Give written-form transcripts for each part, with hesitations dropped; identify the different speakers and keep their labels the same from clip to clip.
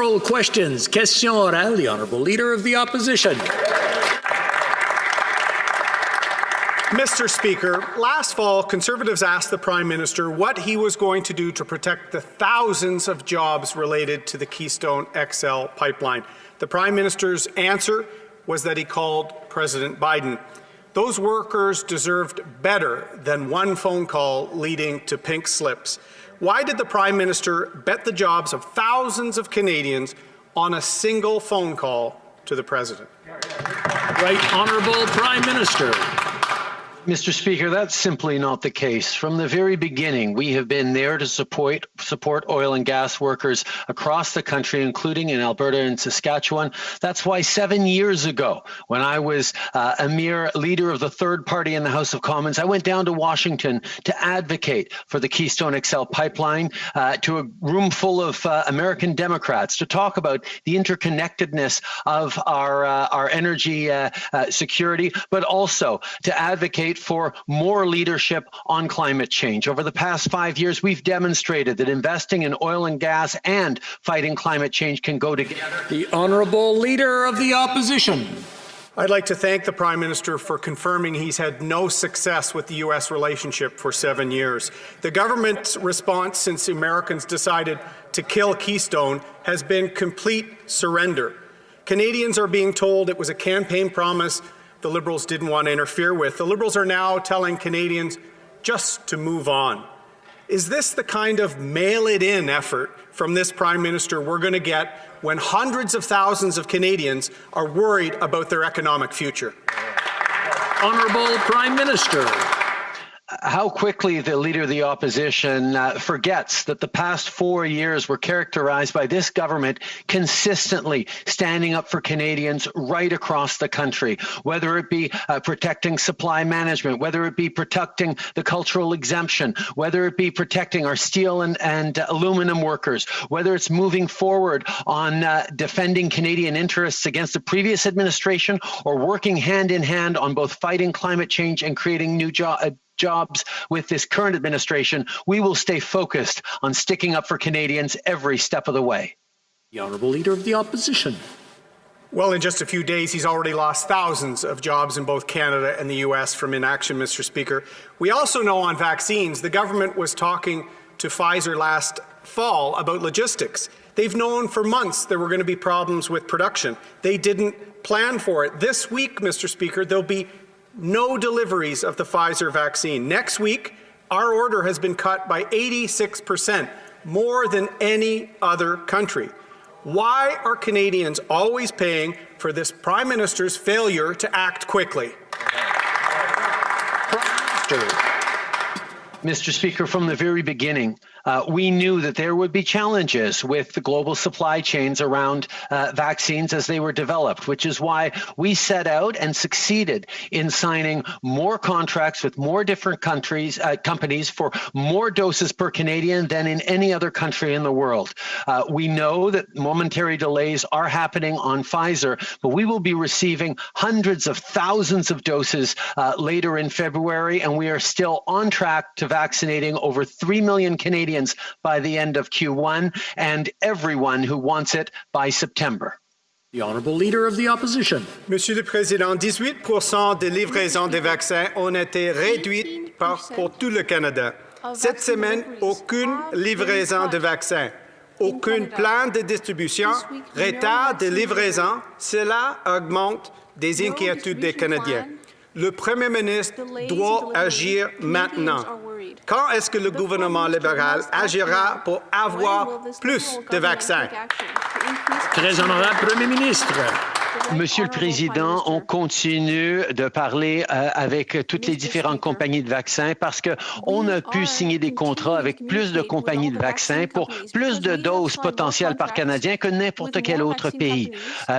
Speaker 1: Oral questions. Question orale, the Honourable Leader of the Opposition.
Speaker 2: Mr. Speaker, last fall, Conservatives asked the Prime Minister what he was going to do to protect the thousands of jobs related to the Keystone XL pipeline. The Prime Minister's answer was that he called President Biden. Those workers deserved better than one phone call leading to pink slips. Why did the Prime Minister bet the jobs of thousands of Canadians on a single phone call to the President?
Speaker 1: Right Honourable Prime Minister.
Speaker 3: Mr. Speaker, that's simply not the case. From the very beginning, we have been there to support oil and gas workers across the country, including in Alberta and Saskatchewan. That's why 7 years ago, when I was a mere leader of the third party in the House of Commons, I went down to Washington to advocate for the Keystone XL pipeline to a room full of American Democrats to talk about the interconnectedness of our energy security, but also to advocate for more leadership on climate change. Over the past 5 years, we've demonstrated that investing in oil and gas and fighting climate change can go together.
Speaker 1: The Honourable Leader of the Opposition.
Speaker 2: I'd like to thank the Prime Minister for confirming he's had no success with the U.S. relationship for 7 years. The government's response since Americans decided to kill Keystone has been complete surrender. Canadians are being told it was a campaign promise the Liberals didn't want to interfere with. The Liberals are now telling Canadians just to move on. Is this the kind of mail-it-in effort from this Prime Minister we're going to get when hundreds of thousands of Canadians are worried about their economic future?
Speaker 1: Honourable Prime Minister.
Speaker 3: How quickly the Leader of the Opposition forgets that the past 4 years were characterized by this government consistently standing up for Canadians right across the country, whether it be protecting supply management, whether it be protecting the cultural exemption, whether it be protecting our steel and aluminum workers, whether it's moving forward on defending Canadian interests against the previous administration, or working hand in hand on both fighting climate change and creating new jobs with this current administration. We will stay focused on sticking up for Canadians every step of the way.
Speaker 1: The Honourable Leader of the Opposition.
Speaker 2: Well, in just a few days, he's already lost thousands of jobs in both Canada and the U.S. from inaction, Mr. Speaker. We also know on vaccines, the government was talking to Pfizer last fall about logistics. They've known for months there were going to be problems with production. They didn't plan for it. This week, Mr. Speaker, there'll be no deliveries of the Pfizer vaccine. Next week, our order has been cut by 86%, more than any other country. Why are Canadians always paying for this Prime Minister's failure to act quickly?
Speaker 3: Mr. Speaker, from the very beginning, we knew that there would be challenges with the global supply chains around vaccines as they were developed, which is why we set out and succeeded in signing more contracts with more different companies for more doses per Canadian than in any other country in the world. We know that momentary delays are happening on Pfizer, but we will be receiving hundreds of thousands of doses later in February, and we are still on track to vaccinating over 3 million Canadians by the end of Q1 and everyone who wants it by September.
Speaker 1: The Honourable Leader of the Opposition.
Speaker 2: Monsieur le Président, 18% des livraisons de vaccins ont été réduites pour tout le Canada. Cette semaine, aucune livraison de vaccins, aucun plan de distribution, retard de livraison. Cela augmente des inquiétudes des Canadiens. Le Premier ministre doit agir maintenant. Quand est-ce que le gouvernement libéral agira pour avoir plus de vaccins?
Speaker 1: Très honorable Premier ministre.
Speaker 3: Monsieur le Président, on continue de parler avec toutes les différentes compagnies de vaccins parce qu'on a pu signer des contrats avec plus de compagnies de vaccins pour plus de doses potentielles par Canadien que n'importe quel autre pays.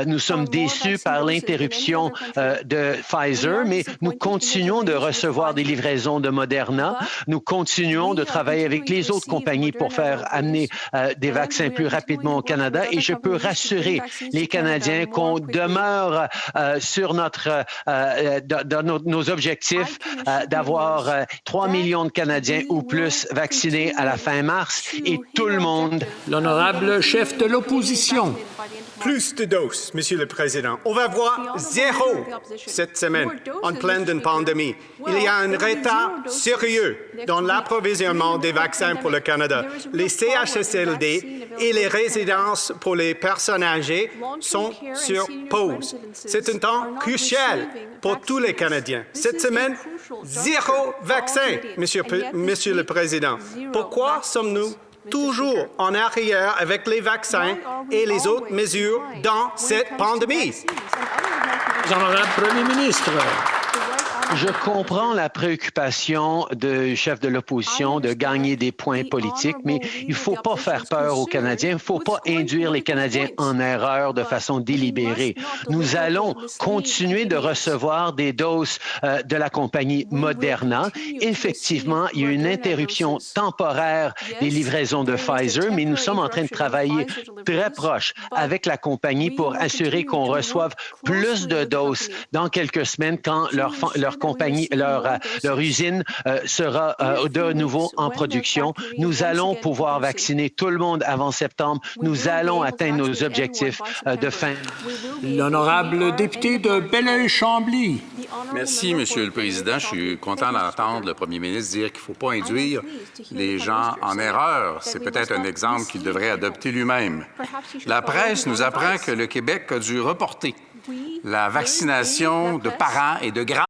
Speaker 3: Nous sommes déçus par l'interruption de Pfizer, mais nous continuons de recevoir des livraisons de Moderna. Nous continuons de travailler avec les autres compagnies pour faire amener des vaccins plus rapidement au Canada et je peux rassurer les Canadiens qu'on donne demeure sur nos objectifs d'avoir 3 millions de Canadiens ou plus vaccinés à la fin mars et tout le monde.
Speaker 1: L'honorable chef de l'opposition.
Speaker 2: Plus de doses, Monsieur le Président. On va voir 0 cette semaine, en pleine pandémie. Il y a un retard sérieux dans l'approvisionnement des vaccins pour le Canada. Les CHSLD et les résidences pour les personnes âgées sont sur pause. C'est un temps crucial pour tous les Canadiens. Cette semaine, 0 vaccin, Monsieur le Président. Pourquoi sommes-nous toujours en arrière avec les vaccins et les autres mesures dans cette pandémie?
Speaker 1: Honorable Premier ministre.
Speaker 3: Je comprends la préoccupation du chef de l'opposition de gagner des points politiques, mais il ne faut pas faire peur aux Canadiens, il ne faut pas induire les Canadiens en erreur de façon délibérée. Nous allons continuer de recevoir des doses de la compagnie Moderna. Effectivement, il y a une interruption temporaire des livraisons de Pfizer, mais nous sommes en train de travailler très proche avec la compagnie pour assurer qu'on reçoive plus de doses dans quelques semaines quand leur usine sera de nouveau en production. Nous allons pouvoir vacciner tout le monde avant septembre. Nous allons atteindre nos objectifs de fin.
Speaker 1: L'honorable député de Belleuil-Chambly.
Speaker 4: Merci, Monsieur le Président. Je suis content d'entendre le Premier ministre dire qu'il ne faut pas induire les gens en erreur. C'est peut-être un exemple qu'il devrait adopter lui-même. La presse nous apprend que le Québec a dû reporter la vaccination de parents et de grands.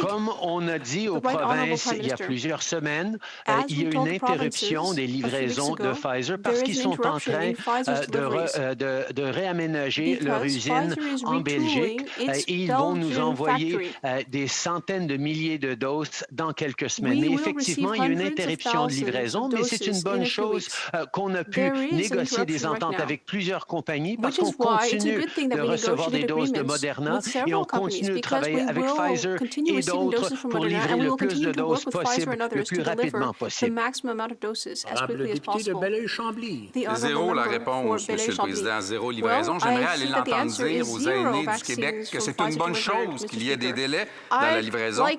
Speaker 3: Comme on a dit aux provinces il y a plusieurs semaines, il y a une interruption des livraisons de Pfizer parce qu'ils sont en train de réaménager leur usine en Belgique et ils vont nous envoyer des centaines de milliers de doses dans quelques semaines. Mais effectivement, il y a une interruption de livraison, mais c'est une bonne chose qu'on a pu négocier des ententes avec plusieurs compagnies parce qu'on continue de recevoir des doses de Moderna et on continue de travailler avec Pfizer et d'autres pour livrer le plus de doses possible, le plus rapidement possible.
Speaker 1: Honorable député de Belleuil-Chambly.
Speaker 4: 0 la réponse, Monsieur le Président. 0 livraison. J'aimerais aller l'entendre dire aux aînés du Québec que c'est une bonne chose qu'il y ait des délais dans la livraison. Et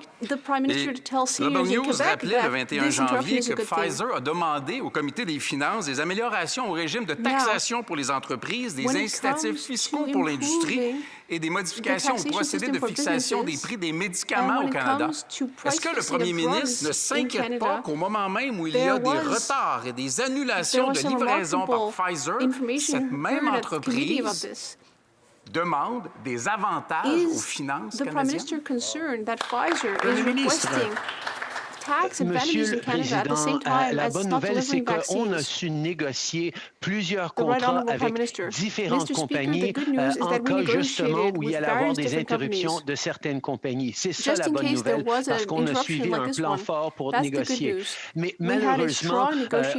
Speaker 4: Global News rappelait le 21 janvier que Pfizer a demandé au Comité des finances des améliorations au régime de taxation pour les entreprises, des incitatifs fiscaux pour l'industrie et des modifications au procédé de fixation des prix des médicaments au Canada. Est-ce que le premier ministre ne s'inquiète pas qu'au moment même où il y a des retards et des annulations de livraison par Pfizer, cette même entreprise demande des avantages aux finances canadiennes?
Speaker 1: Premier ministre.
Speaker 3: Monsieur le Président, la bonne nouvelle, c'est qu'on a su négocier plusieurs contrats avec différentes compagnies en cas justement où il allait y avoir des interruptions de certaines compagnies. C'est ça la bonne nouvelle, parce qu'on a suivi un plan fort pour négocier. Mais malheureusement,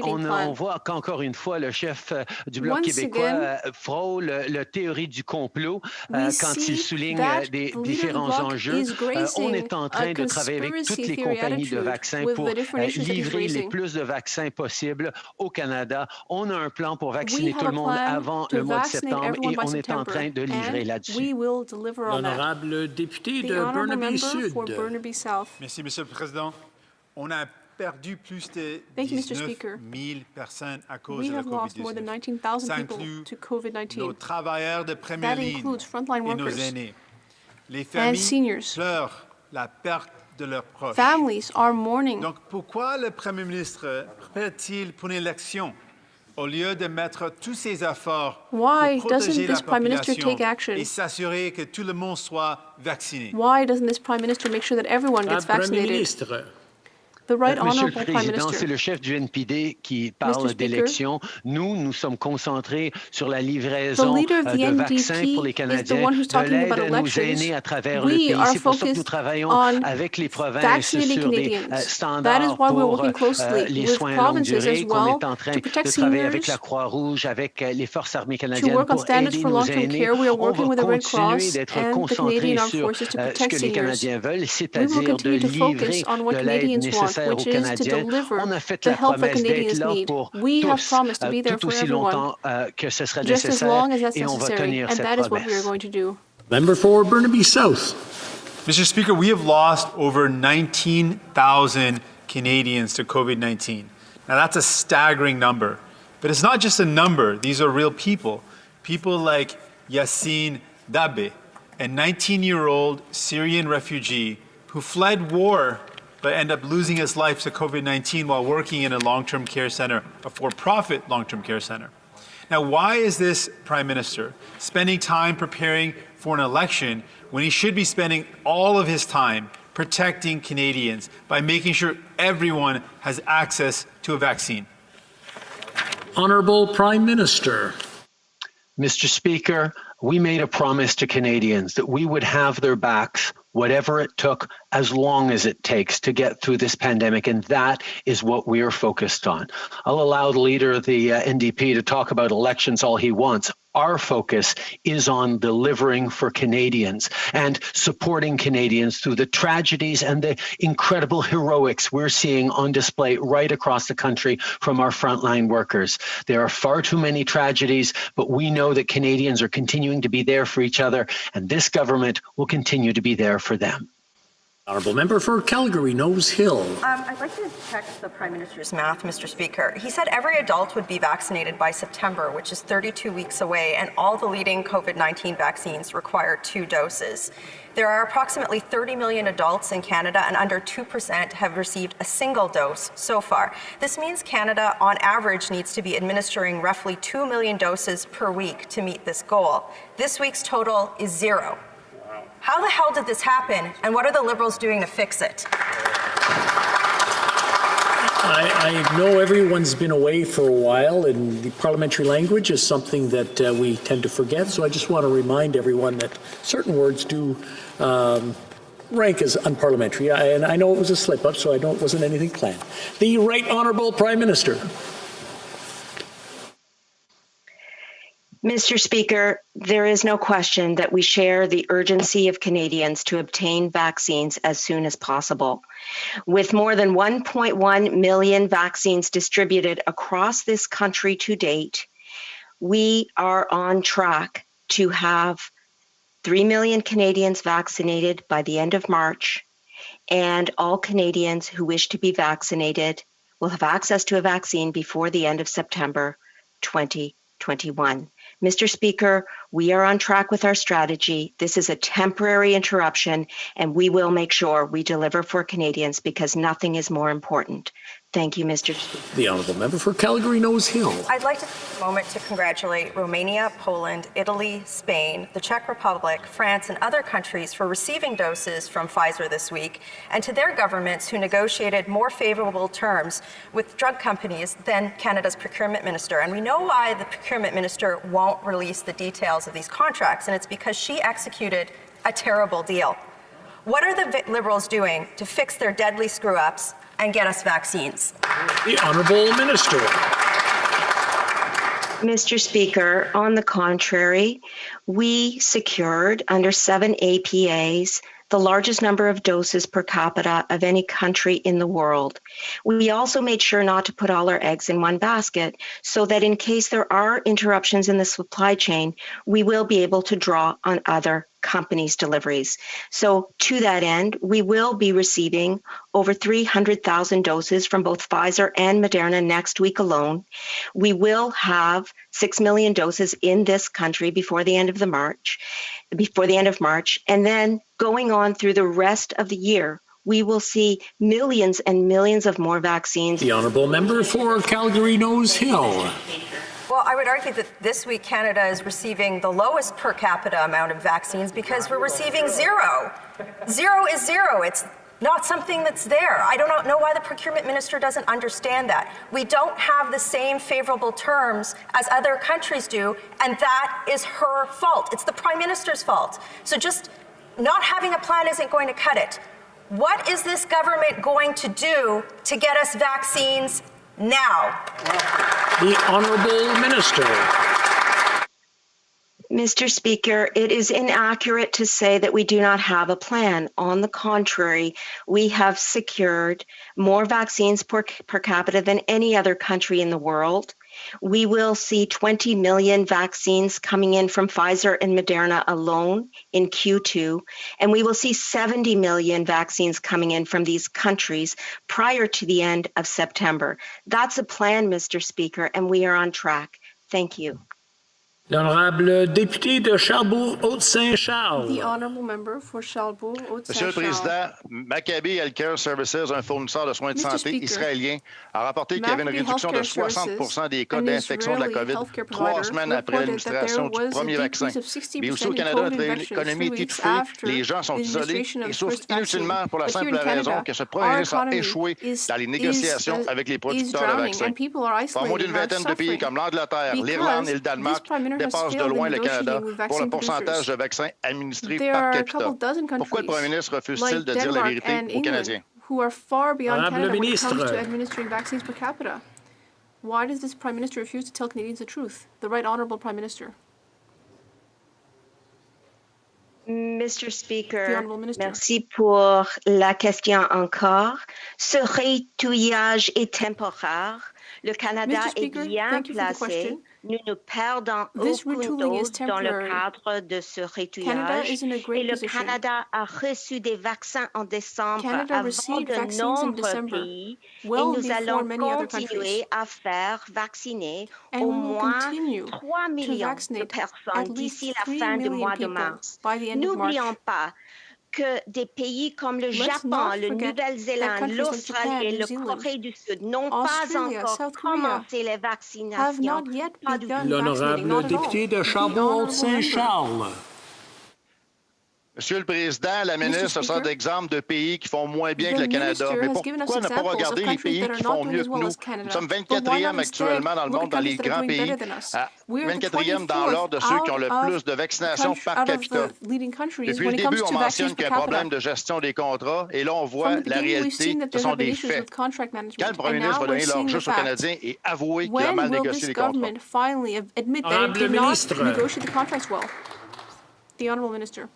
Speaker 3: on voit qu'encore une fois, le chef du Bloc québécois frôle la théorie du complot quand il souligne des différents enjeux. On est en train de travailler avec toutes les compagnies de vaccins pour livrer les plus de vaccins possibles au Canada. On a un plan pour vacciner tout le monde avant le mois de septembre et on est en train de livrer là-dessus.
Speaker 1: L'honorable député de Burnaby-Sud.
Speaker 5: Merci, Monsieur le Président. On a perdu plus de 19 000 personnes à cause de la COVID-19. Ça inclut nos travailleurs de première ligne et nos aînés. Les familles pleurent la perte de leurs proches. Donc, pourquoi le Premier ministre prépare-t-il pour une élection au lieu de mettre tous ses efforts pour protéger la population et s'assurer que tout le monde soit vacciné?
Speaker 1: Premier ministre.
Speaker 3: Monsieur le Président, c'est le chef du NPD qui parle d'élection. Nous sommes concentrés sur la livraison de vaccins pour les Canadiens, de l'aide à nos aînés à travers le pays. C'est pour ça que nous travaillons avec les provinces sur des standards pour les soins longue durée, qu'on est en train de travailler avec la Croix-Rouge, avec les Forces armées canadiennes pour aider nos aînés. On va continuer d'être concentrés sur ce que les Canadiens veulent, c'est-à-dire de livrer de l'aide nécessaire Français aux Canadiens. On a fait la promesse d'être là pour tous, tout aussi longtemps que ce sera nécessaire, et on va tenir cette promesse.
Speaker 1: Member for Burnaby South.
Speaker 5: Mr. Speaker, we have lost over 19,000 Canadians to COVID-19. Now, that's a staggering number. But it's not just a number. These are real people. People like Yassine Dabe, a 19-year-old Syrian refugee who fled war but ended up losing his life to COVID-19 while working in a long-term care center, a for-profit long-term care center. Now, why is this Prime Minister spending time preparing for an election when he should be spending all of his time protecting Canadians by making sure everyone has access to a vaccine?
Speaker 1: Honourable Prime Minister.
Speaker 3: Mr. Speaker, we made a promise to Canadians that we would have their backs, whatever it took, as long as it takes to get through this pandemic, and that is what we are focused on. I'll allow the leader of the NDP to talk about elections all he wants. Our focus is on delivering for Canadians and supporting Canadians through the tragedies and the incredible heroics we're seeing on display right across the country from our frontline workers. There are far too many tragedies, but we know that Canadians are continuing to be there for each other, and this government will continue to be there for them.
Speaker 1: Honourable Member for Calgary Nose Hill.
Speaker 6: I'd like to check the Prime Minister's math, Mr. Speaker. He said every adult would be vaccinated by September, which is 32 weeks away, and all the leading COVID-19 vaccines require 2 doses. There are approximately 30 million adults in Canada, and under 2% have received a single dose so far. This means Canada, on average, needs to be administering roughly 2 million doses per week to meet this goal. This week's total is 0. How the hell did this happen, and what are the Liberals doing to fix it?
Speaker 1: I know everyone's been away for a while, and the parliamentary language is something that we tend to forget, so I just want to remind everyone that certain words do rank as unparliamentary, and I know it was a slip-up, so it wasn't anything planned. The Right Honourable Prime Minister.
Speaker 7: Mr. Speaker, there is no question that we share the urgency of Canadians to obtain vaccines as soon as possible. With more than 1.1 million vaccines distributed across this country to date, we are on track to have 3 million Canadians vaccinated by the end of March, and all Canadians who wish to be vaccinated will have access to a vaccine before the end of September 2021. Mr. Speaker, we are on track with our strategy. This is a temporary interruption, and we will make sure we deliver for Canadians because nothing is more important. Thank you, Mr. Speaker.
Speaker 1: The Honourable Member for Calgary Nose Hill.
Speaker 6: I'd like to take a moment to congratulate Romania, Poland, Italy, Spain, the Czech Republic, France, and other countries for receiving doses from Pfizer this week, and to their governments who negotiated more favorable terms with drug companies than Canada's procurement minister. And we know why the procurement minister won't release the details of these contracts, and it's because she executed a terrible deal. What are the Liberals doing to fix their deadly screw-ups and get us vaccines?
Speaker 1: The Honourable Minister.
Speaker 7: Mr. Speaker, on the contrary, we secured under 7 APAs the largest number of doses per capita of any country in the world. We also made sure not to put all our eggs in one basket so that in case there are interruptions in the supply chain, we will be able to draw on other companies' deliveries. So to that end, we will be receiving over 300,000 doses from both Pfizer and Moderna next week alone. We will have 6 million doses in this country before the end of March. And then going on through the rest of the year, we will see millions and millions of more vaccines.
Speaker 1: The Honourable Member for Calgary Nose Hill.
Speaker 6: Well, I would argue that this week Canada is receiving the lowest per capita amount of vaccines because we're receiving 0. 0 is 0. It's not something that's there. I don't know why the procurement minister doesn't understand that. We don't have the same favorable terms as other countries do, and that is her fault. It's the Prime Minister's fault. So just not having a plan isn't going to cut it. What is this government going to do to get us vaccines now?
Speaker 1: The Honourable Minister.
Speaker 7: Mr. Speaker, it is inaccurate to say that we do not have a plan. On the contrary, we have secured more vaccines per capita than any other country in the world. We will see 20 million vaccines coming in from Pfizer and Moderna alone in Q2, and we will see 70 million vaccines coming in from these countries prior to the end of September. That's a plan, Mr. Speaker, and we are on track. Thank you.
Speaker 1: L'honorable député de Charlebourg-Haute-Saint-Charles.
Speaker 8: The honorable member for Charlebourg-Haute-Saint-Charles.
Speaker 9: Monsieur le Président, Maccabi Healthcare Services, un fournisseur de soins de santé israélien, a rapporté qu'il y avait une réduction de 60% des cas d'infection de la COVID 3 semaines après l'administration du premier vaccin. Mais aussi au Canada, notre économie est étouffée, les gens sont isolés et souffrent inutilement pour la simple raison que ce premier ministre a échoué dans les négociations avec les producteurs de vaccins. Pas moins d'une vingtaine de pays comme l'Angleterre, l'Irlande et le Danemark dépasse de loin le Canada pour le pourcentage de vaccins administrés par capita. Pourquoi le Premier ministre refuse-t-il de dire la vérité aux Canadiens?
Speaker 8: Who are far beyond
Speaker 1: Madame
Speaker 8: Canada
Speaker 1: le
Speaker 8: when it comes
Speaker 1: ministre.
Speaker 8: to administering vaccines per capita? Why does this Prime Minister refuse to tell Canadians the truth? The Right Honourable Prime Minister.
Speaker 7: Mr.
Speaker 8: The
Speaker 7: Speaker,
Speaker 8: Honourable Minister.
Speaker 7: merci pour la question encore. Ce rétouillage est temporaire. Le Canada
Speaker 8: Mr.
Speaker 7: est
Speaker 8: Speaker,
Speaker 7: bien
Speaker 8: thank you for the
Speaker 7: placé.
Speaker 8: question.
Speaker 7: Nous ne perdons
Speaker 8: This
Speaker 7: aucune
Speaker 8: retooling is
Speaker 7: dose dans le
Speaker 8: temporary.
Speaker 7: cadre de ce
Speaker 8: Canada
Speaker 7: rétouillage.
Speaker 8: is in a
Speaker 7: Et
Speaker 8: great
Speaker 7: le
Speaker 8: position.
Speaker 7: Canada a reçu des vaccins en décembre
Speaker 8: Canada
Speaker 7: avant
Speaker 8: received
Speaker 7: de
Speaker 8: vaccines in
Speaker 7: nombreux
Speaker 8: December,
Speaker 7: pays.
Speaker 8: well
Speaker 7: et nous
Speaker 8: before
Speaker 7: allons
Speaker 8: many other
Speaker 7: continuer
Speaker 8: countries.
Speaker 7: à faire vacciner
Speaker 8: And
Speaker 7: au
Speaker 8: we will
Speaker 7: moins
Speaker 8: continue
Speaker 7: 3
Speaker 8: to
Speaker 7: millions de
Speaker 8: vaccinate at
Speaker 7: personnes
Speaker 8: least
Speaker 7: d'ici la
Speaker 8: 3
Speaker 7: fin du
Speaker 8: million
Speaker 7: mois de
Speaker 8: people
Speaker 7: mars.
Speaker 8: by the end of March.
Speaker 7: N'oublions pas que des pays comme le
Speaker 8: Let's
Speaker 7: Japon,
Speaker 8: not
Speaker 7: le
Speaker 8: forget that
Speaker 7: Nouvelle-Zélande,
Speaker 8: countries like
Speaker 7: l'Australie
Speaker 8: Japan,
Speaker 7: et
Speaker 8: New
Speaker 7: le
Speaker 8: Zealand,
Speaker 7: Corée du Sud n'ont
Speaker 8: Australia,
Speaker 7: pas encore
Speaker 8: South Korea
Speaker 7: commencé les
Speaker 8: have
Speaker 7: vaccinations.
Speaker 8: not yet
Speaker 7: Pas du
Speaker 8: begun
Speaker 7: tout.
Speaker 8: vaccinating,
Speaker 1: L'honorable
Speaker 8: not at all.
Speaker 1: député de
Speaker 8: The honourable
Speaker 1: Charlebourg-Haute-Saint-Charles.
Speaker 9: Monsieur le Président, la ministre
Speaker 8: Speaker,
Speaker 9: sort d'exemples de pays qui font moins bien que le
Speaker 8: The
Speaker 9: Canada.
Speaker 8: minister
Speaker 9: Mais
Speaker 8: has given us
Speaker 9: pourquoi ne pas
Speaker 8: examples of
Speaker 9: regarder les
Speaker 8: countries
Speaker 9: pays
Speaker 8: that are
Speaker 9: qui
Speaker 8: not
Speaker 9: font
Speaker 8: doing
Speaker 9: mieux
Speaker 8: as
Speaker 9: que
Speaker 8: well
Speaker 9: nous?
Speaker 8: as Canada.
Speaker 9: Nous sommes
Speaker 8: But why
Speaker 9: 24e
Speaker 8: not
Speaker 9: actuellement dans le
Speaker 8: look at
Speaker 9: monde dans les
Speaker 8: countries that are
Speaker 9: grands
Speaker 8: doing
Speaker 9: pays,
Speaker 8: better than us? We are the
Speaker 9: 24e dans
Speaker 8: 24th
Speaker 9: l'ordre de ceux qui ont le
Speaker 8: out
Speaker 9: plus de vaccinations par
Speaker 8: of
Speaker 9: capita.
Speaker 8: the leading countries
Speaker 9: Depuis
Speaker 8: when
Speaker 9: le
Speaker 8: it comes
Speaker 9: début, on
Speaker 8: to vaccines
Speaker 9: mentionne qu'il y
Speaker 8: per
Speaker 9: a un problème
Speaker 8: capita.
Speaker 9: de gestion des contrats et là, on voit
Speaker 8: From the
Speaker 9: la
Speaker 8: beginning, we've seen
Speaker 9: réalité.
Speaker 8: that
Speaker 9: Ce
Speaker 8: there
Speaker 9: sont
Speaker 8: have been
Speaker 9: des
Speaker 8: issues
Speaker 9: faits.
Speaker 8: with contract
Speaker 9: Quand
Speaker 8: management,
Speaker 9: le Premier
Speaker 8: and
Speaker 9: ministre
Speaker 8: now
Speaker 9: va
Speaker 8: we're
Speaker 9: donner leur
Speaker 8: seeing the
Speaker 9: juste aux
Speaker 8: facts.
Speaker 9: Canadiens et avouer qu'il a
Speaker 8: When
Speaker 9: mal
Speaker 8: will
Speaker 9: négocié
Speaker 8: this
Speaker 9: les contrats?
Speaker 8: government finally admit that it
Speaker 1: Honorable
Speaker 8: did not
Speaker 1: ministre.
Speaker 8: negotiate the contracts well? The Honourable Minister.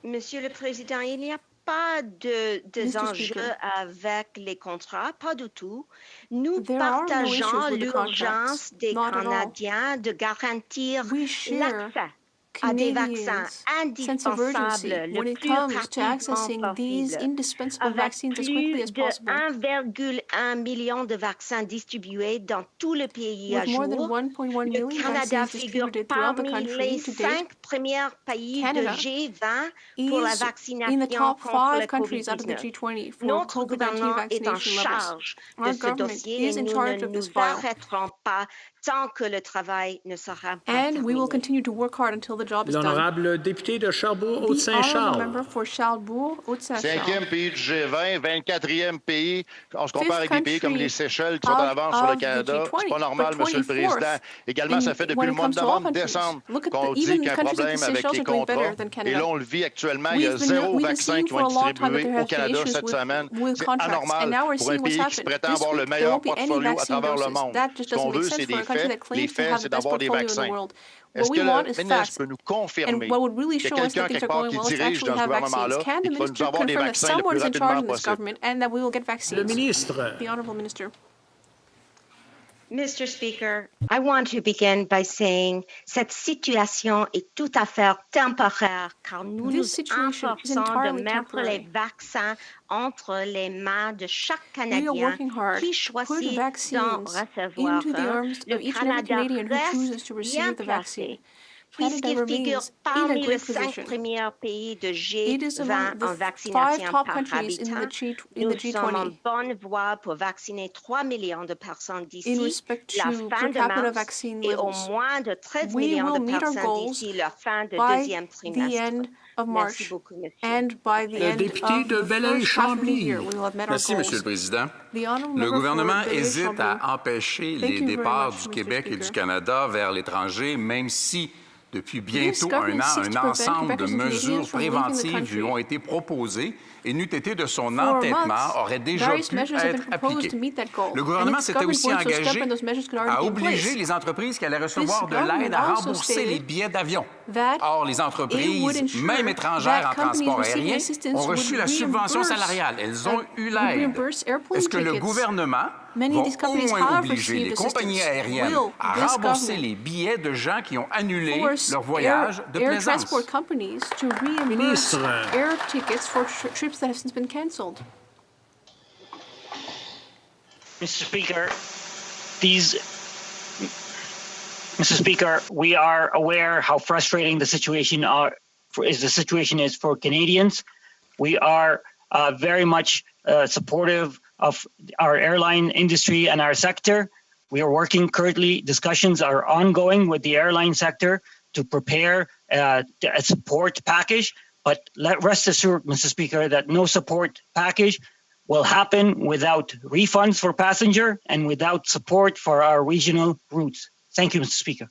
Speaker 7: Monsieur le Président, il n'y a pas de enjeux
Speaker 8: Speaker.
Speaker 7: avec les contrats, pas du tout. Nous
Speaker 8: There are no issues
Speaker 7: partageons
Speaker 8: with the
Speaker 7: l'urgence
Speaker 8: contracts,
Speaker 7: des
Speaker 8: not at all.
Speaker 7: Canadiens de garantir
Speaker 8: We share
Speaker 7: l'accès à des vaccins
Speaker 8: Canadians' sense of urgency
Speaker 7: indispensables le
Speaker 8: when it
Speaker 7: plus
Speaker 8: comes to
Speaker 7: rapidement
Speaker 8: accessing these
Speaker 7: possible.
Speaker 8: indispensable
Speaker 7: Avec
Speaker 8: vaccines as quickly as
Speaker 7: plus de
Speaker 8: possible.
Speaker 7: 1,1 million de vaccins distribués dans tout le pays à
Speaker 8: With more than
Speaker 7: jour,
Speaker 8: 1.1
Speaker 7: le
Speaker 8: million
Speaker 7: Canada
Speaker 8: vaccines
Speaker 7: figure
Speaker 8: distributed throughout the
Speaker 7: parmi
Speaker 8: country
Speaker 7: les
Speaker 8: to date,
Speaker 7: 5 premiers pays
Speaker 8: Canada
Speaker 7: de G20 pour la
Speaker 8: is in the
Speaker 7: vaccination
Speaker 8: top
Speaker 7: contre
Speaker 8: 5
Speaker 7: le
Speaker 8: countries out of the
Speaker 7: COVID-19.
Speaker 8: G20 for
Speaker 7: Notre
Speaker 8: COVID-19
Speaker 7: gouvernement est en
Speaker 8: vaccination levels.
Speaker 7: charge de
Speaker 8: Our
Speaker 7: ce
Speaker 8: government
Speaker 7: dossier et
Speaker 8: is in
Speaker 7: nous
Speaker 8: charge
Speaker 7: ne
Speaker 8: of this
Speaker 7: nous
Speaker 8: file.
Speaker 7: arrêterons pas tant que le travail ne sera pas
Speaker 8: And we will
Speaker 7: terminé.
Speaker 8: continue to work hard until the job is done.
Speaker 1: L'honorable député de
Speaker 8: The honourable
Speaker 1: Charlebourg-Haute-Saint-Charles.
Speaker 8: member for Charlebourg-Haute-Saint-Charles.
Speaker 9: 5e pays du G20, 24e pays. On se compare avec des pays comme les Seychelles qui sont en
Speaker 8: out
Speaker 9: avance sur le
Speaker 8: of the
Speaker 9: Canada.
Speaker 8: G20,
Speaker 9: C'est pas normal,
Speaker 8: but
Speaker 9: Monsieur le
Speaker 8: 24th
Speaker 9: Président. Également, ça fait depuis
Speaker 8: when
Speaker 9: le
Speaker 8: it
Speaker 9: mois
Speaker 8: comes
Speaker 9: de
Speaker 8: to all
Speaker 9: novembre,
Speaker 8: countries.
Speaker 9: décembre,
Speaker 8: Look at
Speaker 9: qu'on
Speaker 8: the-
Speaker 9: dit
Speaker 8: even
Speaker 9: qu'il y a un
Speaker 8: countries like
Speaker 9: problème
Speaker 8: the
Speaker 9: avec
Speaker 8: Seychelles
Speaker 9: les
Speaker 8: are doing
Speaker 9: contrats.
Speaker 8: better than Canada.
Speaker 9: Et là, on le vit actuellement. Il y a
Speaker 8: We've been
Speaker 9: zéro
Speaker 8: seeing
Speaker 9: vaccin qui
Speaker 8: for
Speaker 9: va
Speaker 8: a
Speaker 9: être
Speaker 8: long time that
Speaker 9: distribué
Speaker 8: there
Speaker 9: au
Speaker 8: have been
Speaker 9: Canada
Speaker 8: issues
Speaker 9: cette semaine.
Speaker 8: with
Speaker 9: C'est
Speaker 8: contracts, and
Speaker 9: anormal
Speaker 8: now we're
Speaker 9: pour un
Speaker 8: seeing what's
Speaker 9: pays qui se
Speaker 8: happened.
Speaker 9: prétend
Speaker 8: This
Speaker 9: avoir le
Speaker 8: week, there
Speaker 9: meilleur
Speaker 8: won't be any
Speaker 9: portfolio à
Speaker 8: vaccine
Speaker 9: travers le
Speaker 8: doses.
Speaker 9: monde.
Speaker 8: That just
Speaker 9: Ce qu'on
Speaker 8: doesn't make
Speaker 9: veut,
Speaker 8: sense
Speaker 9: c'est
Speaker 8: for
Speaker 9: des
Speaker 8: a country
Speaker 9: faits.
Speaker 8: that
Speaker 9: Les
Speaker 8: claims to
Speaker 9: faits,
Speaker 8: have
Speaker 9: c'est
Speaker 8: the best
Speaker 9: d'avoir des
Speaker 8: portfolio in the
Speaker 9: vaccins.
Speaker 8: world.
Speaker 9: Est-ce
Speaker 8: What
Speaker 9: que
Speaker 8: we want
Speaker 9: le
Speaker 8: is
Speaker 9: ministre
Speaker 8: facts.
Speaker 9: peut nous
Speaker 8: And
Speaker 9: confirmer
Speaker 8: what would really
Speaker 9: qu'il y
Speaker 8: show
Speaker 9: a
Speaker 8: us
Speaker 9: quelqu'un
Speaker 8: that things
Speaker 9: quelque
Speaker 8: are
Speaker 9: part
Speaker 8: going
Speaker 9: qui
Speaker 8: well is to
Speaker 9: dirige
Speaker 8: actually
Speaker 9: dans ce
Speaker 8: have
Speaker 9: gouvernement-là
Speaker 8: vaccines. Can the
Speaker 9: et qui va nous
Speaker 8: minister
Speaker 9: avoir des
Speaker 8: confirm that
Speaker 9: vaccins le
Speaker 8: someone
Speaker 9: plus
Speaker 8: is in charge
Speaker 9: rapidement
Speaker 8: in this
Speaker 9: possible?
Speaker 8: government and that we will get
Speaker 1: Le
Speaker 8: vaccines?
Speaker 1: ministre.
Speaker 8: The Honourable Minister.
Speaker 7: Mr. Speaker, I want to begin by saying cette situation est tout à fait temporaire car nous
Speaker 8: This
Speaker 7: nous
Speaker 8: situation is
Speaker 7: efforçons de
Speaker 8: entirely
Speaker 7: mettre les
Speaker 8: temporary.
Speaker 7: vaccins entre les mains de chaque
Speaker 8: We are
Speaker 7: Canadien
Speaker 8: working hard
Speaker 7: qui
Speaker 8: to put
Speaker 7: choisit d'en
Speaker 8: vaccines
Speaker 7: recevoir
Speaker 8: into the
Speaker 7: un.
Speaker 8: arms
Speaker 7: Le
Speaker 8: of each and every
Speaker 7: Canada
Speaker 8: Canadian who chooses
Speaker 7: reste
Speaker 8: to
Speaker 7: bien
Speaker 8: receive the vaccine.
Speaker 7: placé puisqu'il figure
Speaker 8: remains in
Speaker 7: parmi
Speaker 8: a
Speaker 7: les
Speaker 8: great
Speaker 7: 5
Speaker 8: position.
Speaker 7: premiers pays de
Speaker 8: It is among
Speaker 7: G20
Speaker 8: the
Speaker 7: en
Speaker 8: 5
Speaker 7: vaccination
Speaker 8: top
Speaker 7: par
Speaker 8: countries in
Speaker 7: habitant.
Speaker 8: the
Speaker 7: Nous sommes en
Speaker 8: G20
Speaker 7: bonne voie pour vacciner 3 millions de personnes
Speaker 8: in
Speaker 7: d'ici
Speaker 8: respect
Speaker 7: la
Speaker 8: to
Speaker 7: fin
Speaker 8: per
Speaker 7: de
Speaker 8: capita
Speaker 7: mars
Speaker 8: vaccine
Speaker 7: et au
Speaker 8: levels.
Speaker 7: moins de 13
Speaker 8: We
Speaker 7: millions
Speaker 8: will
Speaker 7: de
Speaker 8: meet our
Speaker 7: personnes
Speaker 8: goals
Speaker 7: d'ici la fin du
Speaker 8: by
Speaker 7: deuxième
Speaker 8: the
Speaker 7: trimestre.
Speaker 8: end of
Speaker 7: Merci
Speaker 8: March
Speaker 7: beaucoup, monsieur.
Speaker 8: and by the
Speaker 1: Le
Speaker 8: end
Speaker 1: député
Speaker 8: of
Speaker 1: de
Speaker 8: the first half of the
Speaker 1: Belleuil-Chambly.
Speaker 8: year. We will have met our
Speaker 4: Merci,
Speaker 8: goals.
Speaker 4: Monsieur le Président.
Speaker 8: The honourable
Speaker 4: Le
Speaker 8: member for
Speaker 4: gouvernement hésite
Speaker 8: Belleuil-Chambly.
Speaker 4: à empêcher
Speaker 8: Thank
Speaker 4: les
Speaker 8: you very
Speaker 4: départs
Speaker 8: much,
Speaker 4: du
Speaker 8: Mr.
Speaker 4: Québec et du
Speaker 8: Speaker.
Speaker 4: Canada vers l'étranger, même si Depuis bientôt un an, un ensemble de mesures préventives ont été proposées et n'eût été de son entêtement, auraient déjà pu être appliquées. Le gouvernement s'était aussi engagé à obliger les entreprises qui allaient recevoir de l'aide à rembourser les billets d'avion. Or, les entreprises, même étrangères en transport aérien, ont reçu la subvention salariale. Elles ont eu l'aide. Est-ce que le gouvernement va au moins obliger les compagnies aériennes à rembourser les billets de gens qui ont annulé leur voyage de plaisance?
Speaker 1: Ministre.
Speaker 10: Mr. Speaker, we are aware how frustrating the situation is for Canadians. We are very much supportive of our airline industry and our sector. We are working currently, discussions are ongoing with the airline sector to prepare a support package. But rest assured, Mr. Speaker, that no support package will happen without refunds for passenger and without support for our regional routes. Thank you, Mr. Speaker.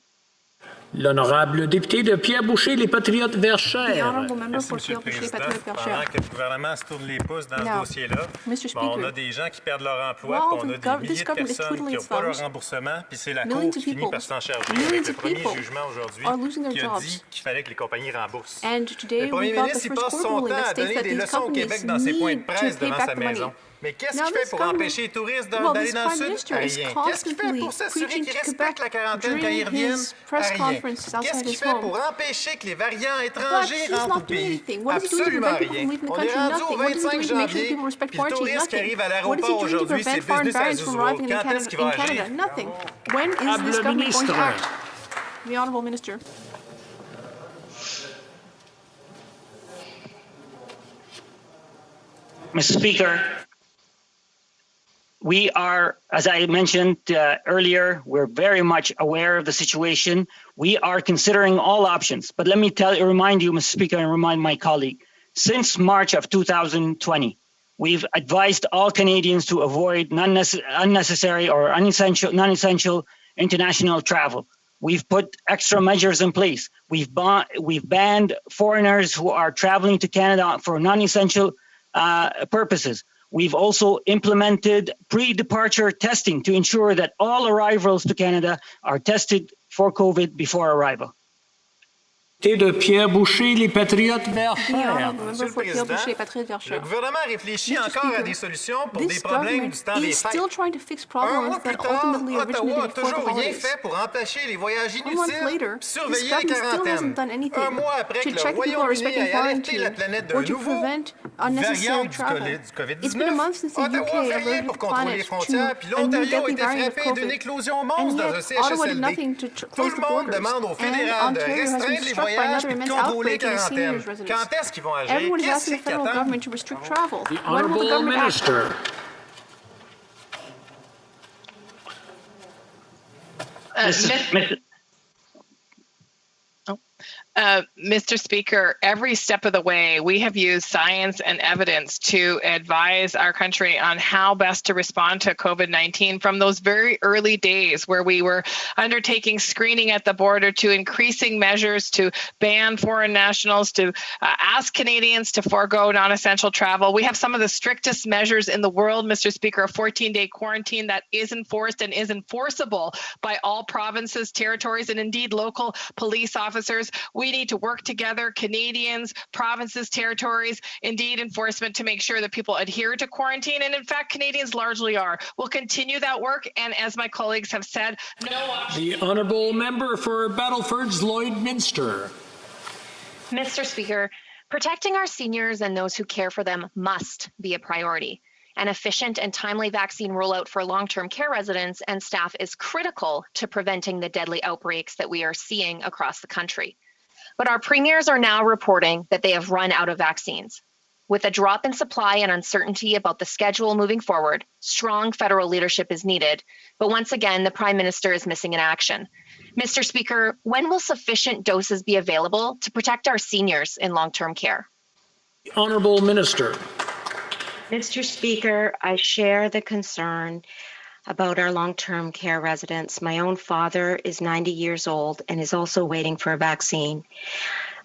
Speaker 1: L'honorable député de Pierre-Boucher, les Patriotes Verchères.
Speaker 11: Merci, M. le Président. Pendant que le gouvernement se tourne les pouces dans ce dossier-là, on a des gens qui perdent leur emploi, puis on a des milliers de personnes qui n'ont pas leur remboursement, puis c'est la Cour qui finit par s'en charger avec le premier jugement aujourd'hui qui a dit qu'il fallait que les compagnies remboursent. Le premier ministre, il passe son temps à donner des leçons au Québec dans ses points de presse devant sa maison. Mais qu'est-ce qu'il fait pour empêcher les touristes d'aller dans le Sud? Rien. Qu'est-ce qu'il fait pour s'assurer qu'ils respectent la quarantaine quand ils reviennent? Rien. Qu'est-ce qu'il fait pour empêcher que les variants étrangers rentrent au pays? Absolument rien. On est rendu au 25 janvier, puis le touriste qui arrive à l'aéroport aujourd'hui, c'est business as usual. Quand est-ce qu'il va agir?
Speaker 8: When is this government going to act? The Honourable Minister.
Speaker 10: Mr. Speaker, we are, as I mentioned earlier, we're very much aware of the situation. We are considering all options. But let me remind you, Mr. Speaker, and remind my colleague, since March of 2020, we've advised all Canadians to avoid unnecessary or non-essential international travel. We've put extra measures in place. We've banned foreigners who are traveling to Canada for non-essential purposes. We've also implemented pre-departure testing to ensure that all arrivals to Canada are tested for COVID before arrival.
Speaker 1: De Pierre-Boucher, les Patriotes Verchères.
Speaker 11: Monsieur le Président, le gouvernement réfléchit encore à des solutions pour des problèmes du temps des fêtes. Un mois plus tard, Ottawa n'a toujours rien fait pour empêcher les voyages inutiles, surveiller les quarantaines. Un mois après que le Royaume-Uni ait alerté la planète d'un nouveau variant du COVID-19, Ottawa ne fait rien pour contrôler les frontières, puis l'Ontario a été frappé d'une éclosion monstre dans un CHSLD. Tout le monde demande au fédéral de restreindre les voyages et de contrôler les quarantaines. Quand est-ce qu'ils vont agir? Qu'est-ce qu'ils attendent?
Speaker 1: The Honourable Minister.
Speaker 12: Mr. Speaker, every step of the way, we have used science and evidence to advise our country on how best to respond to COVID-19 from those very early days where we were undertaking screening at the border to increasing measures to ban foreign nationals, to ask Canadians to forego non-essential travel. We have some of the strictest measures in the world, Mr. Speaker, a 14-day quarantine that is enforced and is enforceable by all provinces, territories, and indeed local police officers. We need to work together, Canadians, provinces, territories, indeed enforcement, to make sure that people adhere to quarantine. And in fact, Canadians largely are. We'll continue that work. And as my colleagues have said,
Speaker 1: The Honourable Member for Battleford's Lloydminster.
Speaker 13: Mr. Speaker, protecting our seniors and those who care for them must be a priority. An efficient and timely vaccine rollout for long-term care residents and staff is critical to preventing the deadly outbreaks that we are seeing across the country. But our premiers are now reporting that they have run out of vaccines. With a drop in supply and uncertainty about the schedule moving forward, strong federal leadership is needed. But once again, the Prime Minister is missing in action. Mr. Speaker, when will sufficient doses be available to protect our seniors in long-term care?
Speaker 1: Honourable Minister.
Speaker 7: Mr. Speaker, I share the concern about our long-term care residents. My own father is 90 years old and is also waiting for a vaccine.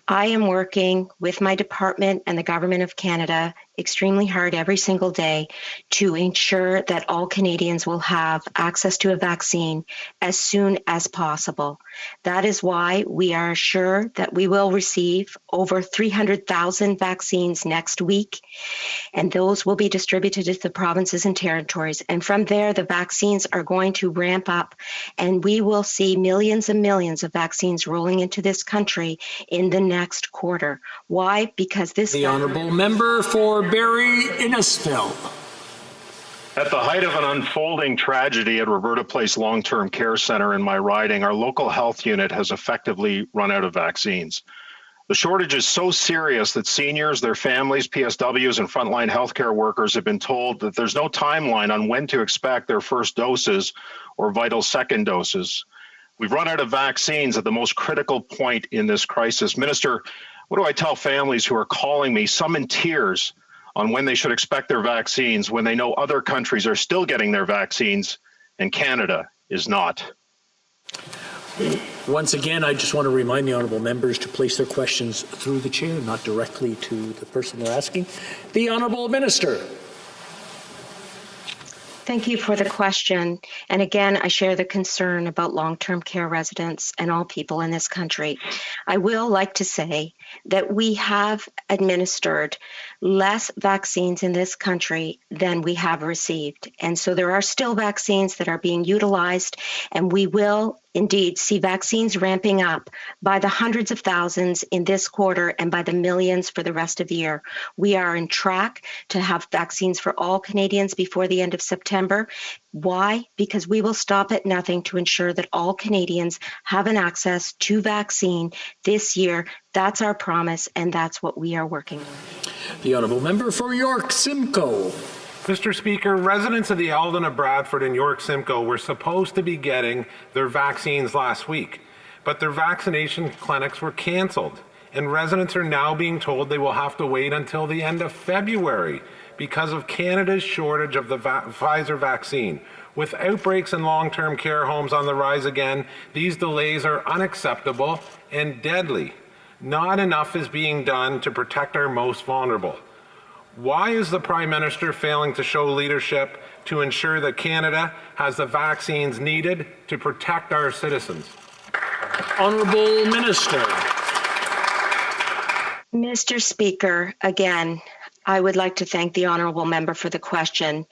Speaker 7: I am working with my department and the Government of Canada extremely hard every single day to ensure that all Canadians will have access to a vaccine as soon as possible. That is why we are sure that we will receive over 300,000 vaccines next week, and those will be distributed to the provinces and territories. And from there, the vaccines are going to ramp up, and we will see millions and millions of vaccines rolling into this country in the next quarter. Why? Because this...
Speaker 1: The honourable member for Barrie Innisfil.
Speaker 14: At the height of an unfolding tragedy at Roberta Place Long-Term Care Centre in my riding, our local health unit has effectively run out of vaccines. The shortage is so serious that seniors, their families, PSWs, and frontline healthcare workers have been told that there's no timeline on when to expect their first doses or vital second doses. We've run out of vaccines at the most critical point in this crisis. Minister, what do I tell families who are calling me, some in tears, on when they should expect their vaccines when they know other countries are still getting their vaccines and Canada is not?
Speaker 1: Once again, I just want to remind the honourable members to place their questions through the chair, not directly to the person they're asking. The honourable minister.
Speaker 7: Thank you for the question. And again, I share the concern about long-term care residents and all people in this country. I will like to say that we have administered less vaccines in this country than we have received. And so there are still vaccines that are being utilized, and we will indeed see vaccines ramping up by the hundreds of thousands in this quarter and by the millions for the rest of the year. We are on track to have vaccines for all Canadians before the end of September. Why? Because we will stop at nothing to ensure that all Canadians have an access to vaccine this year. That's our promise, and that's what we are working on.
Speaker 1: The honourable member for York Simcoe.
Speaker 15: Mr. Speaker, residents of the Eldon of Bradford and York Simcoe were supposed to be getting their vaccines last week, but their vaccination clinics were cancelled, and residents are now being told they will have to wait until the end of February because of Canada's shortage of the Pfizer vaccine. With outbreaks in long-term care homes on the rise again, these delays are unacceptable and deadly. Not enough is being done to protect our most vulnerable. Why is the Prime Minister failing to show leadership to ensure that Canada has the vaccines needed to protect our citizens?
Speaker 1: Honourable Minister.
Speaker 7: Mr. Speaker, again, I would like to thank the honourable member for the question.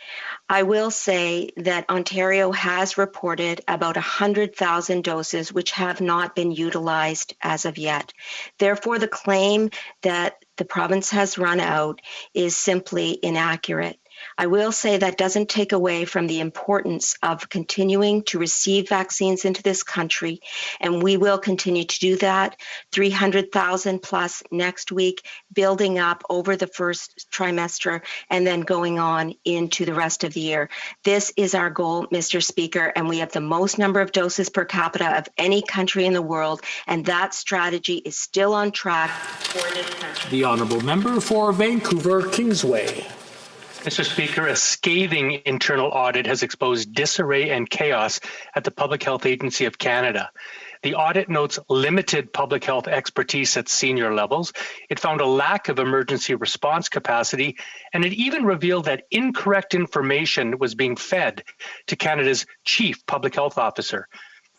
Speaker 7: I will say that Ontario has reported about 100,000 doses which have not been utilized as of yet. Therefore, the claim that the province has run out is simply inaccurate. I will say that doesn't take away from the importance of continuing to receive vaccines into this country, and we will continue to do that. 300,000 plus next week, building up over the first trimester, and then going on into the rest of the year. This is our goal, Mr. Speaker, and we have the most number of doses per capita of any country in the world, and that strategy is still on track for this country.
Speaker 1: The honourable member for Vancouver Kingsway.
Speaker 16: Mr. Speaker, a scathing internal audit has exposed disarray and chaos at the Public Health Agency of Canada. The audit notes limited public health expertise at senior levels. It found a lack of emergency response capacity, and it even revealed that incorrect information was being fed to Canada's chief public health officer.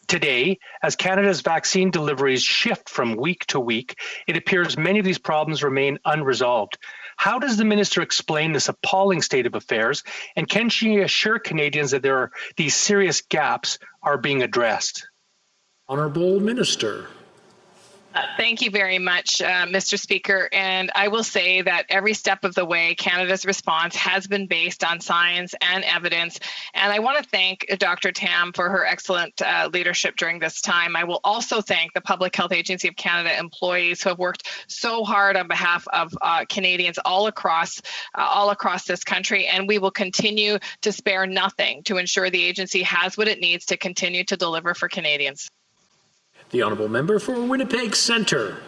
Speaker 16: Today, as Canada's vaccine deliveries shift from week to week, it appears many of these problems remain unresolved. How does the minister explain this appalling state of affairs, and can she assure Canadians that these serious gaps are being addressed?
Speaker 1: Honourable Minister.
Speaker 12: Thank you very much, Mr. Speaker. And I will say that every step of the way, Canada's response has been based on science and evidence. And I want to thank Dr. Tam for her excellent leadership during this time. I will also thank the Public Health Agency of Canada employees who have worked so hard on behalf of Canadians all across this country. And we will continue to spare nothing to ensure the agency has what it needs to continue to deliver for Canadians.
Speaker 1: The honourable member for Winnipeg Centre.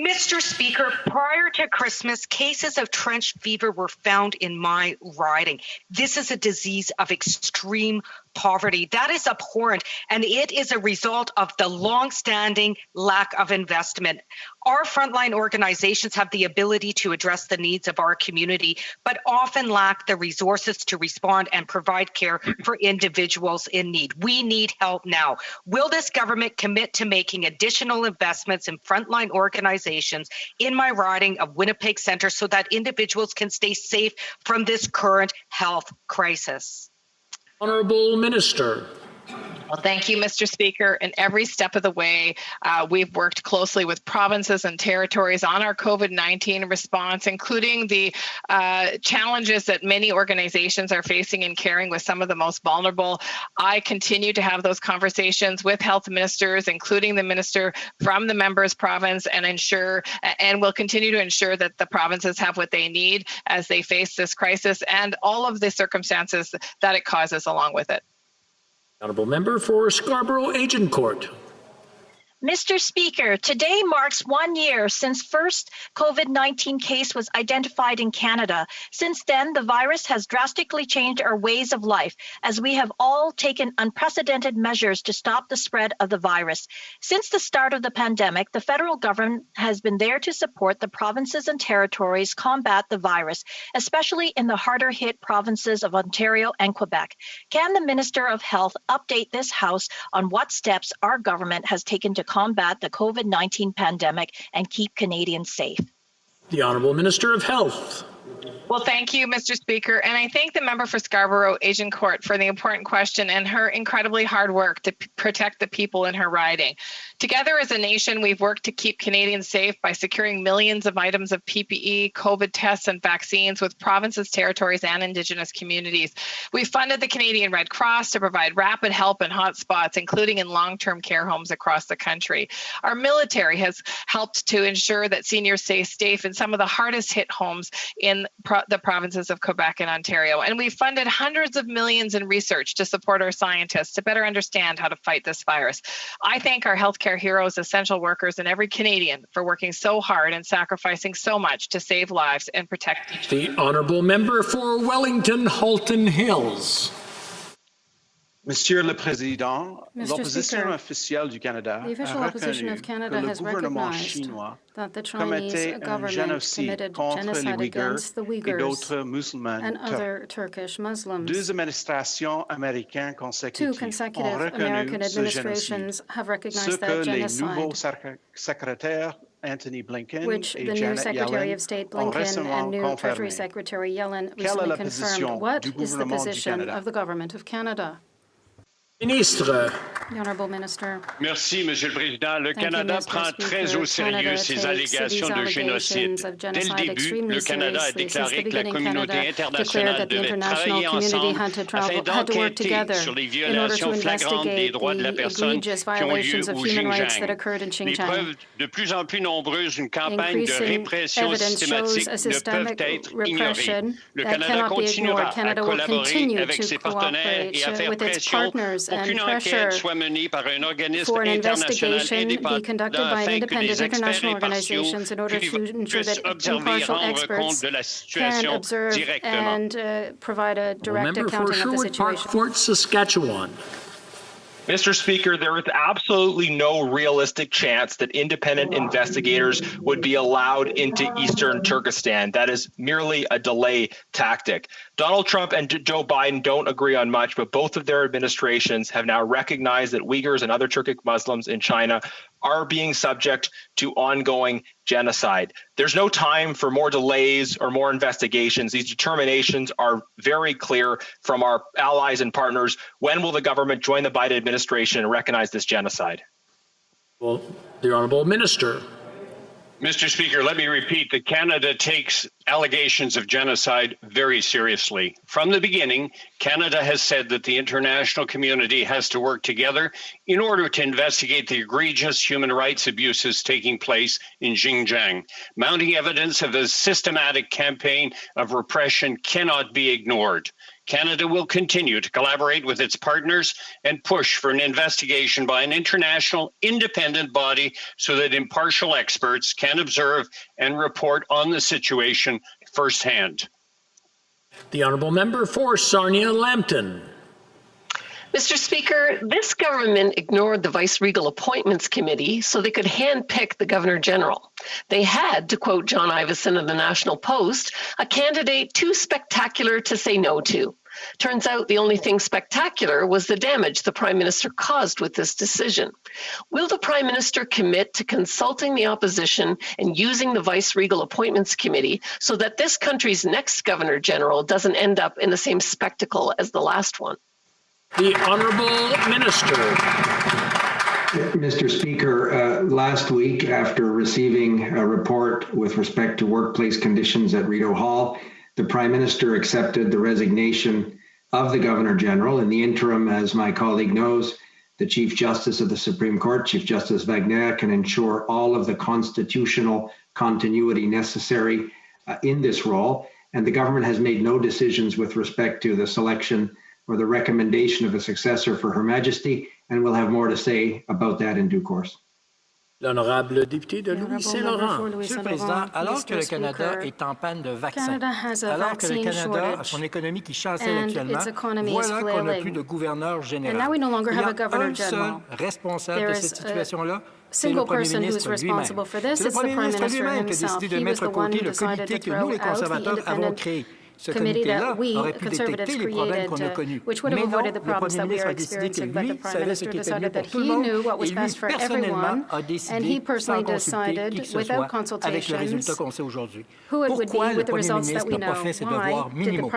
Speaker 17: Mr. Speaker, prior to Christmas, cases of trench fever were found in my riding. This is a disease of extreme poverty. That is abhorrent, and it is a result of the long-standing lack of investment. Our frontline organizations have the ability to address the needs of our community, but often lack the resources to respond and provide care for individuals in need. We need help now. Will this government commit to making additional investments in frontline organizations in my riding of Winnipeg Centre so that individuals can stay safe from this current health crisis?
Speaker 1: Honourable Minister.
Speaker 12: Well, thank you, Mr. Speaker. And every step of the way, we've worked closely with provinces and territories on our COVID-19 response, including the challenges that many organizations are facing in caring with some of the most vulnerable. I continue to have those conversations with health ministers, including the minister from the members province, and will continue to ensure that the provinces have what they need as they face this crisis and all of the circumstances that it causes along with it.
Speaker 1: Honourable Member for Scarborough Agincourt.
Speaker 18: Mr. Speaker, today marks 1 year since first COVID-19 case was identified in Canada. Since then, the virus has drastically changed our ways of life as we have all taken unprecedented measures to stop the spread of the virus. Since the start of the pandemic, the federal government has been there to support the provinces and territories combat the virus, especially in the harder hit provinces of Ontario and Quebec. Can the Minister of Health update this House on what steps our government has taken to combat the COVID-19 pandemic and keep Canadians safe?
Speaker 1: The Honourable Minister of Health.
Speaker 12: Well, thank you, Mr. Speaker. And I thank the member for Scarborough Agincourt for the important question and her incredibly hard work to protect the people in her riding. Together as a nation, we've worked to keep Canadians safe by securing millions of items of PPE, COVID tests, and vaccines with provinces, territories, and Indigenous communities. We funded the Canadian Red Cross to provide rapid help in hotspots, including in long-term care homes across the country. Our military has helped to ensure that seniors stay safe in some of the hardest hit homes in the provinces of Quebec and Ontario. And we've funded hundreds of millions in research to support our scientists to better understand how to fight this virus. I thank our healthcare heroes, essential workers, and every Canadian for working so hard and sacrificing so much to save lives and protect each other.
Speaker 1: The Honourable Member for Wellington Halton Hills.
Speaker 19: Monsieur le Président, l'opposition officielle du Canada
Speaker 20: the official opposition of Canada has recognized that the Chinese government committed genocide against the Uyghurs and other Turkish Muslims. Two consecutive American administrations have recognized that genocide, which the new Secretary of State Blinken and new Treasury Secretary Yellen recently confirmed. What is the position of the Government of Canada?
Speaker 1: Ministre.
Speaker 20: The Honourable Minister.
Speaker 21: Merci, Monsieur le Président. Le Canada prend très au sérieux ces allégations de génocide. Dès le début, le Canada a déclaré que la communauté internationale devait travailler ensemble afin d'enquêter sur les violations flagrantes des droits de la personne qui ont lieu au Xinjiang. Les preuves de plus en plus nombreuses d'une campagne de répression systématique ne peuvent être ignorées. Le Canada continuera à collaborer avec ses partenaires et à faire pression pour qu'une enquête soit menée par un organisme international indépendant afin que les experts impartiaux puissent observer et rendre compte de la situation directement.
Speaker 1: Member for Sherwood Park, Fort Saskatchewan.
Speaker 22: Mr. Speaker, there is absolutely no realistic chance that independent investigators would be allowed into eastern Turkestan. That is merely a delay tactic. Donald Trump and Joe Biden don't agree on much, but both of their administrations have now recognized that Uyghurs and other Turkic Muslims in China are being subject to ongoing genocide. There's no time for more delays or more investigations. These determinations are very clear from our allies and partners. When will the government join the Biden administration and recognize this genocide?
Speaker 1: Well, the Honourable Minister.
Speaker 21: Mr. Speaker, let me repeat that Canada takes allegations of genocide very seriously. From the beginning, Canada has said that the international community has to work together in order to investigate the egregious human rights abuses taking place in Xinjiang. Mounting evidence of a systematic campaign of repression cannot be ignored. Canada will continue to collaborate with its partners and push for an investigation by an international independent body so that impartial experts can observe and report on the situation firsthand.
Speaker 1: The honourable member for Sarnia-Lambton.
Speaker 2: Mr. Speaker, this government ignored the Vice-Regal Appointments Committee so they could handpick the Governor-General. They had, to quote John Ivison of the National Post, a candidate too spectacular to say no to. Turns out the only thing spectacular was the damage the Prime Minister caused with this decision. Will the Prime Minister commit to consulting the opposition and using the Vice-Regal Appointments Committee so that this country's next Governor-General doesn't end up in the same spectacle as the last one?
Speaker 1: The Honourable Minister.
Speaker 5: Mr. Speaker, last week, after receiving a report with respect to workplace conditions at Rideau Hall, the Prime Minister accepted the resignation of the Governor-General. In the interim, as my colleague knows, the Chief Justice of the Supreme Court, Chief Justice Wagner, can ensure all of the constitutional continuity necessary in this role. And the government has made no decisions with respect to the selection or the recommendation of a successor for Her Majesty, and we'll have more to say about that in due course.
Speaker 1: L'honorable député de Louis-Saint-Laurent.
Speaker 23: Monsieur le Président, alors que le Canada est en panne de vaccins, alors que le Canada a son économie qui chancelle actuellement, voilà qu'on n'a plus de gouverneur général. Il y a un seul responsable de cette situation-là, c'est le Premier ministre lui-même. C'est le Premier ministre lui-même qui a décidé de mettre à côté le comité que nous, les conservateurs, avons créé. Ce comité-là aurait pu détecter les problèmes qu'on a connus. Mais non, le Premier ministre a décidé que lui savait ce qui était mieux pour tout le monde et lui, personnellement, a décidé sans consulter qui que ce soit avec le résultat qu'on sait aujourd'hui. Pourquoi le Premier ministre n'a pas fait ses devoirs minimaux?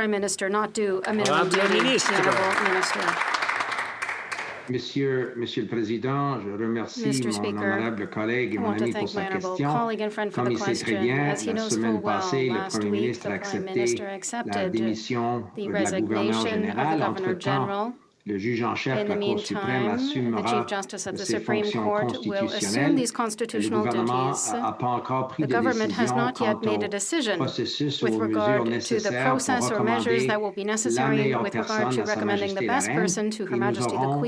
Speaker 5: Monsieur le Président, je remercie mon honorable collègue et mon ami pour sa question. Comme il sait très bien, la semaine passée, le Premier ministre a accepté la démission de la gouverneure générale. Entre-temps, le juge en chef de la Cour suprême assumera ses fonctions constitutionnelles. Le gouvernement n'a pas encore pris de décision quant au processus ou aux mesures nécessaires pour recommander la meilleure personne à Sa Majesté la Reine. Et nous aurons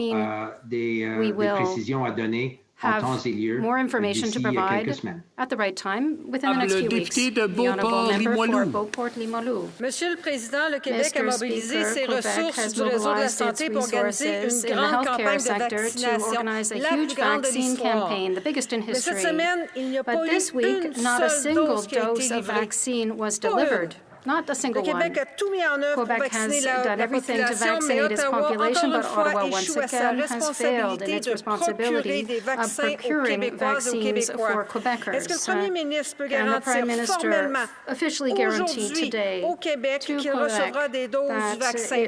Speaker 5: des précisions à donner en temps et lieu d'ici quelques semaines.
Speaker 20: At the right time, within the next few weeks. The honourable member for Beauport-Limoilou.
Speaker 24: Monsieur le Président, le Québec a mobilisé ses ressources du réseau de la santé pour organiser une grande campagne de vaccination, la plus grande de l'histoire. Mais cette semaine, il n'y a pas eu une seule dose qui a été livrée.
Speaker 20: Not a single one.
Speaker 24: Quebec
Speaker 20: has done everything to vaccinate its population, but Ottawa once again has failed in its responsibility of procuring vaccines for Quebecers. And the Prime Minister officially guaranteed today to Quebec that it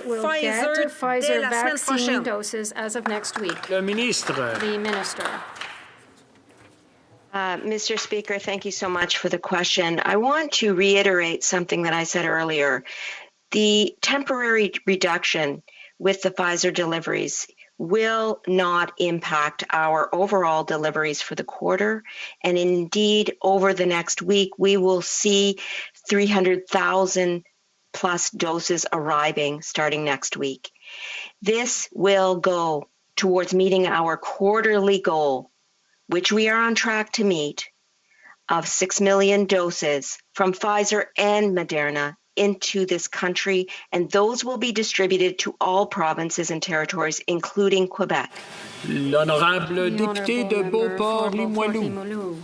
Speaker 20: will get Pfizer vaccine doses as of next week.
Speaker 1: The Minister.
Speaker 7: Mr. Speaker, thank you so much for the question. I want to reiterate something that I said earlier. The temporary reduction with the Pfizer deliveries will not impact our overall deliveries for the quarter. And indeed, over the next week, we will see 300,000 plus doses arriving starting next week. This will go towards meeting our quarterly goal, which we are on track to meet, of 6 million doses from Pfizer and Moderna into this country, and those will be distributed to all provinces and territories, including Quebec.
Speaker 1: L'honorable député de Beauport-Limoilou.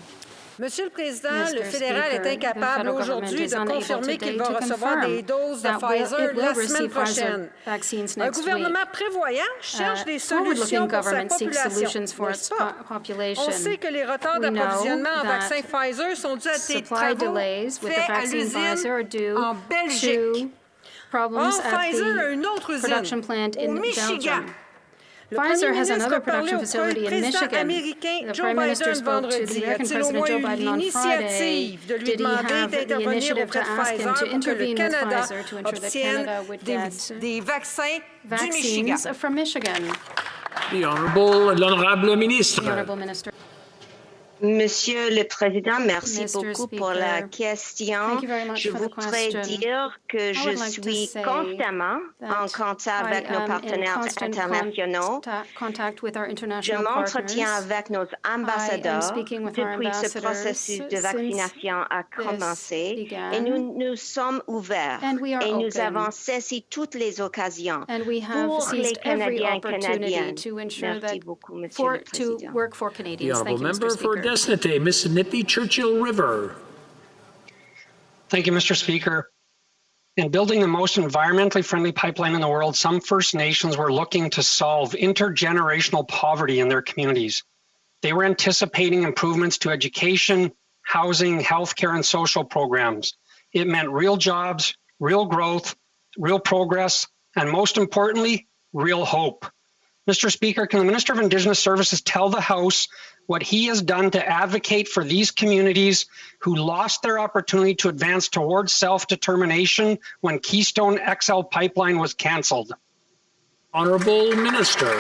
Speaker 24: Monsieur le Président, le fédéral est incapable aujourd'hui de confirmer qu'il va recevoir des doses de Pfizer la semaine prochaine. Un gouvernement prévoyant cherche des solutions pour sa population, n'est-ce pas? On sait que les retards d'approvisionnement en vaccin Pfizer sont dus à des travaux faits à l'usine en Belgique. Or, Pfizer a une autre usine au Michigan.
Speaker 20: Pfizer has another production facility in Michigan. The Prime Minister spoke to the American President Joe Biden on Friday. Did he have the initiative to ask him to intervene with Pfizer to ensure that Canada would get vaccines from Michigan?
Speaker 1: L'honorable Ministre.
Speaker 20: The Honourable Minister.
Speaker 7: Monsieur le Président, merci beaucoup pour la question. Je voudrais dire que je suis constamment en contact avec nos partenaires internationaux. Je m'entretiens avec nos ambassadeurs depuis ce processus de vaccination a commencé et nous sommes ouverts et nous avons saisi toutes les occasions pour les Canadiens et Canadiennes. Merci beaucoup, Monsieur le Président.
Speaker 1: The member for Desnate, Mississippi Churchill River.
Speaker 3: Thank you, Mr. Speaker. In building the most environmentally friendly pipeline in the world, some First Nations were looking to solve intergenerational poverty in their communities. They were anticipating improvements to education, housing, healthcare, and social programs. It meant real jobs, real growth, real progress, and most importantly, real hope. Mr. Speaker, can the Minister of Indigenous Services tell the House what he has done to advocate for these communities who lost their opportunity to advance towards self-determination when Keystone XL pipeline was cancelled?
Speaker 1: Honourable Minister.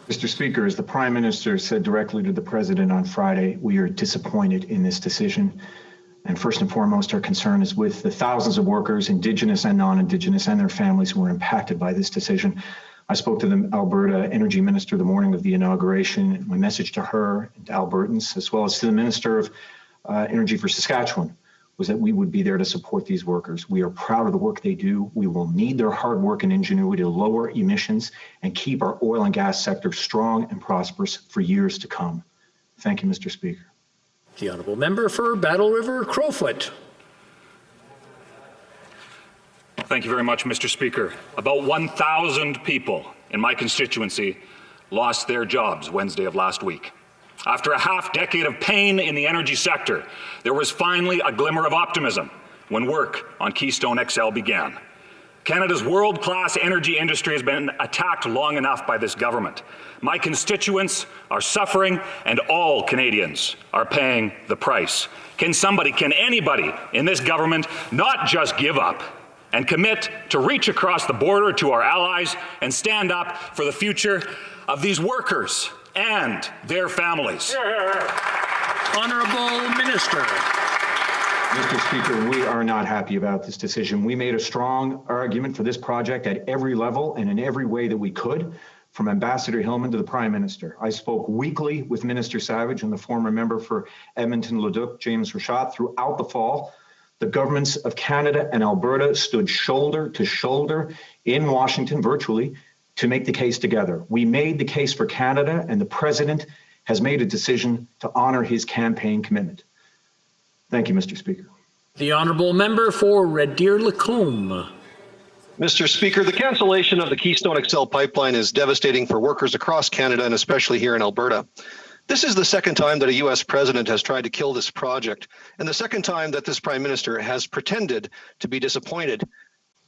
Speaker 4: Mr. Speaker, as the Prime Minister said directly to the President on Friday, we are disappointed in this decision. And first and foremost, our concern is with the thousands of workers, Indigenous and non-Indigenous, and their families who were impacted by this decision. I spoke to the Alberta Energy Minister the morning of the inauguration. My message to her and to Albertans, as well as to the Minister of Energy for Saskatchewan, was that we would be there to support these workers. We are proud of the work they do. We will need their hard work and ingenuity to lower emissions and keep our oil and gas sector strong and prosperous for years to come. Thank you, Mr. Speaker.
Speaker 1: The honourable member for Battle River Crowfoot.
Speaker 6: Thank you very much, Mr. Speaker. About 1,000 people in my constituency lost their jobs Wednesday of last week. After a half-decade of pain in the energy sector, there was finally a glimmer of optimism when work on Keystone XL began. Canada's world-class energy industry has been attacked long enough by this government. My constituents are suffering, and all Canadians are paying the price. Can anybody in this government not just give up and commit to reach across the border to our allies and stand up for the future of these workers and their families?
Speaker 1: Honourable Minister.
Speaker 4: Mr. Speaker, we are not happy about this decision. We made a strong argument for this project at every level and in every way that we could, from Ambassador Hillman to the Prime Minister. I spoke weekly with Minister Savage and the former member for Edmonton-Leduc, James Rochat, throughout the fall. The governments of Canada and Alberta stood shoulder to shoulder in Washington, virtually, to make the case together. We made the case for Canada, and the President has made a decision to honour his campaign commitment. Thank you, Mr. Speaker.
Speaker 1: The honourable member for Red Deer-Lacombe.
Speaker 9: Mr. Speaker, the cancellation of the Keystone XL pipeline is devastating for workers across Canada and especially here in Alberta. This is the second time that a U.S. president has tried to kill this project, and the second time that this Prime Minister has pretended to be disappointed.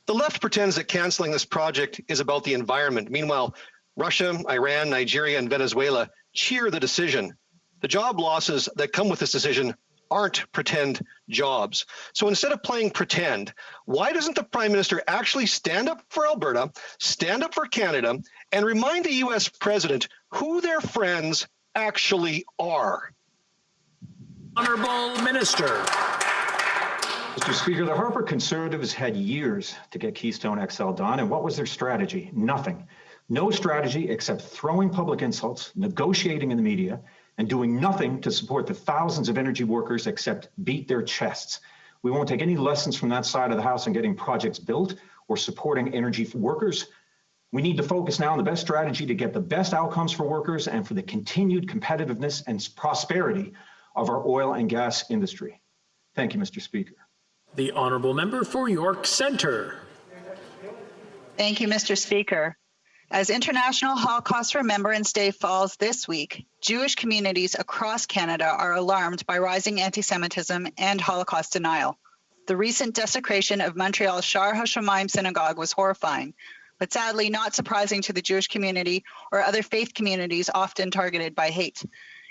Speaker 9: The left pretends that canceling this project is about the environment. Meanwhile, Russia, Iran, Nigeria, and Venezuela cheer the decision. The job losses that come with this decision aren't pretend jobs. So instead of playing pretend, why doesn't the Prime Minister actually stand up for Alberta, stand up for Canada, and remind the U.S. president who their friends actually are?
Speaker 1: Honourable Minister.
Speaker 4: Mr. Speaker, the Harper Conservatives had years to get Keystone XL done, and what was their strategy? Nothing. No strategy except throwing public insults, negotiating in the media, and doing nothing to support the thousands of energy workers except beat their chests. We won't take any lessons from that side of the House in getting projects built or supporting energy workers. We need to focus now on the best strategy to get the best outcomes for workers and for the continued competitiveness and prosperity of our oil and gas industry. Thank you, Mr. Speaker.
Speaker 1: The honourable member for York Centre.
Speaker 25: Thank you, Mr. Speaker. As International Holocaust Remembrance Day falls this week, Jewish communities across Canada are alarmed by rising anti-Semitism and Holocaust denial. The recent desecration of Montreal's Shar HaShamayim synagogue was horrifying, but sadly not surprising to the Jewish community or other faith communities often targeted by hate.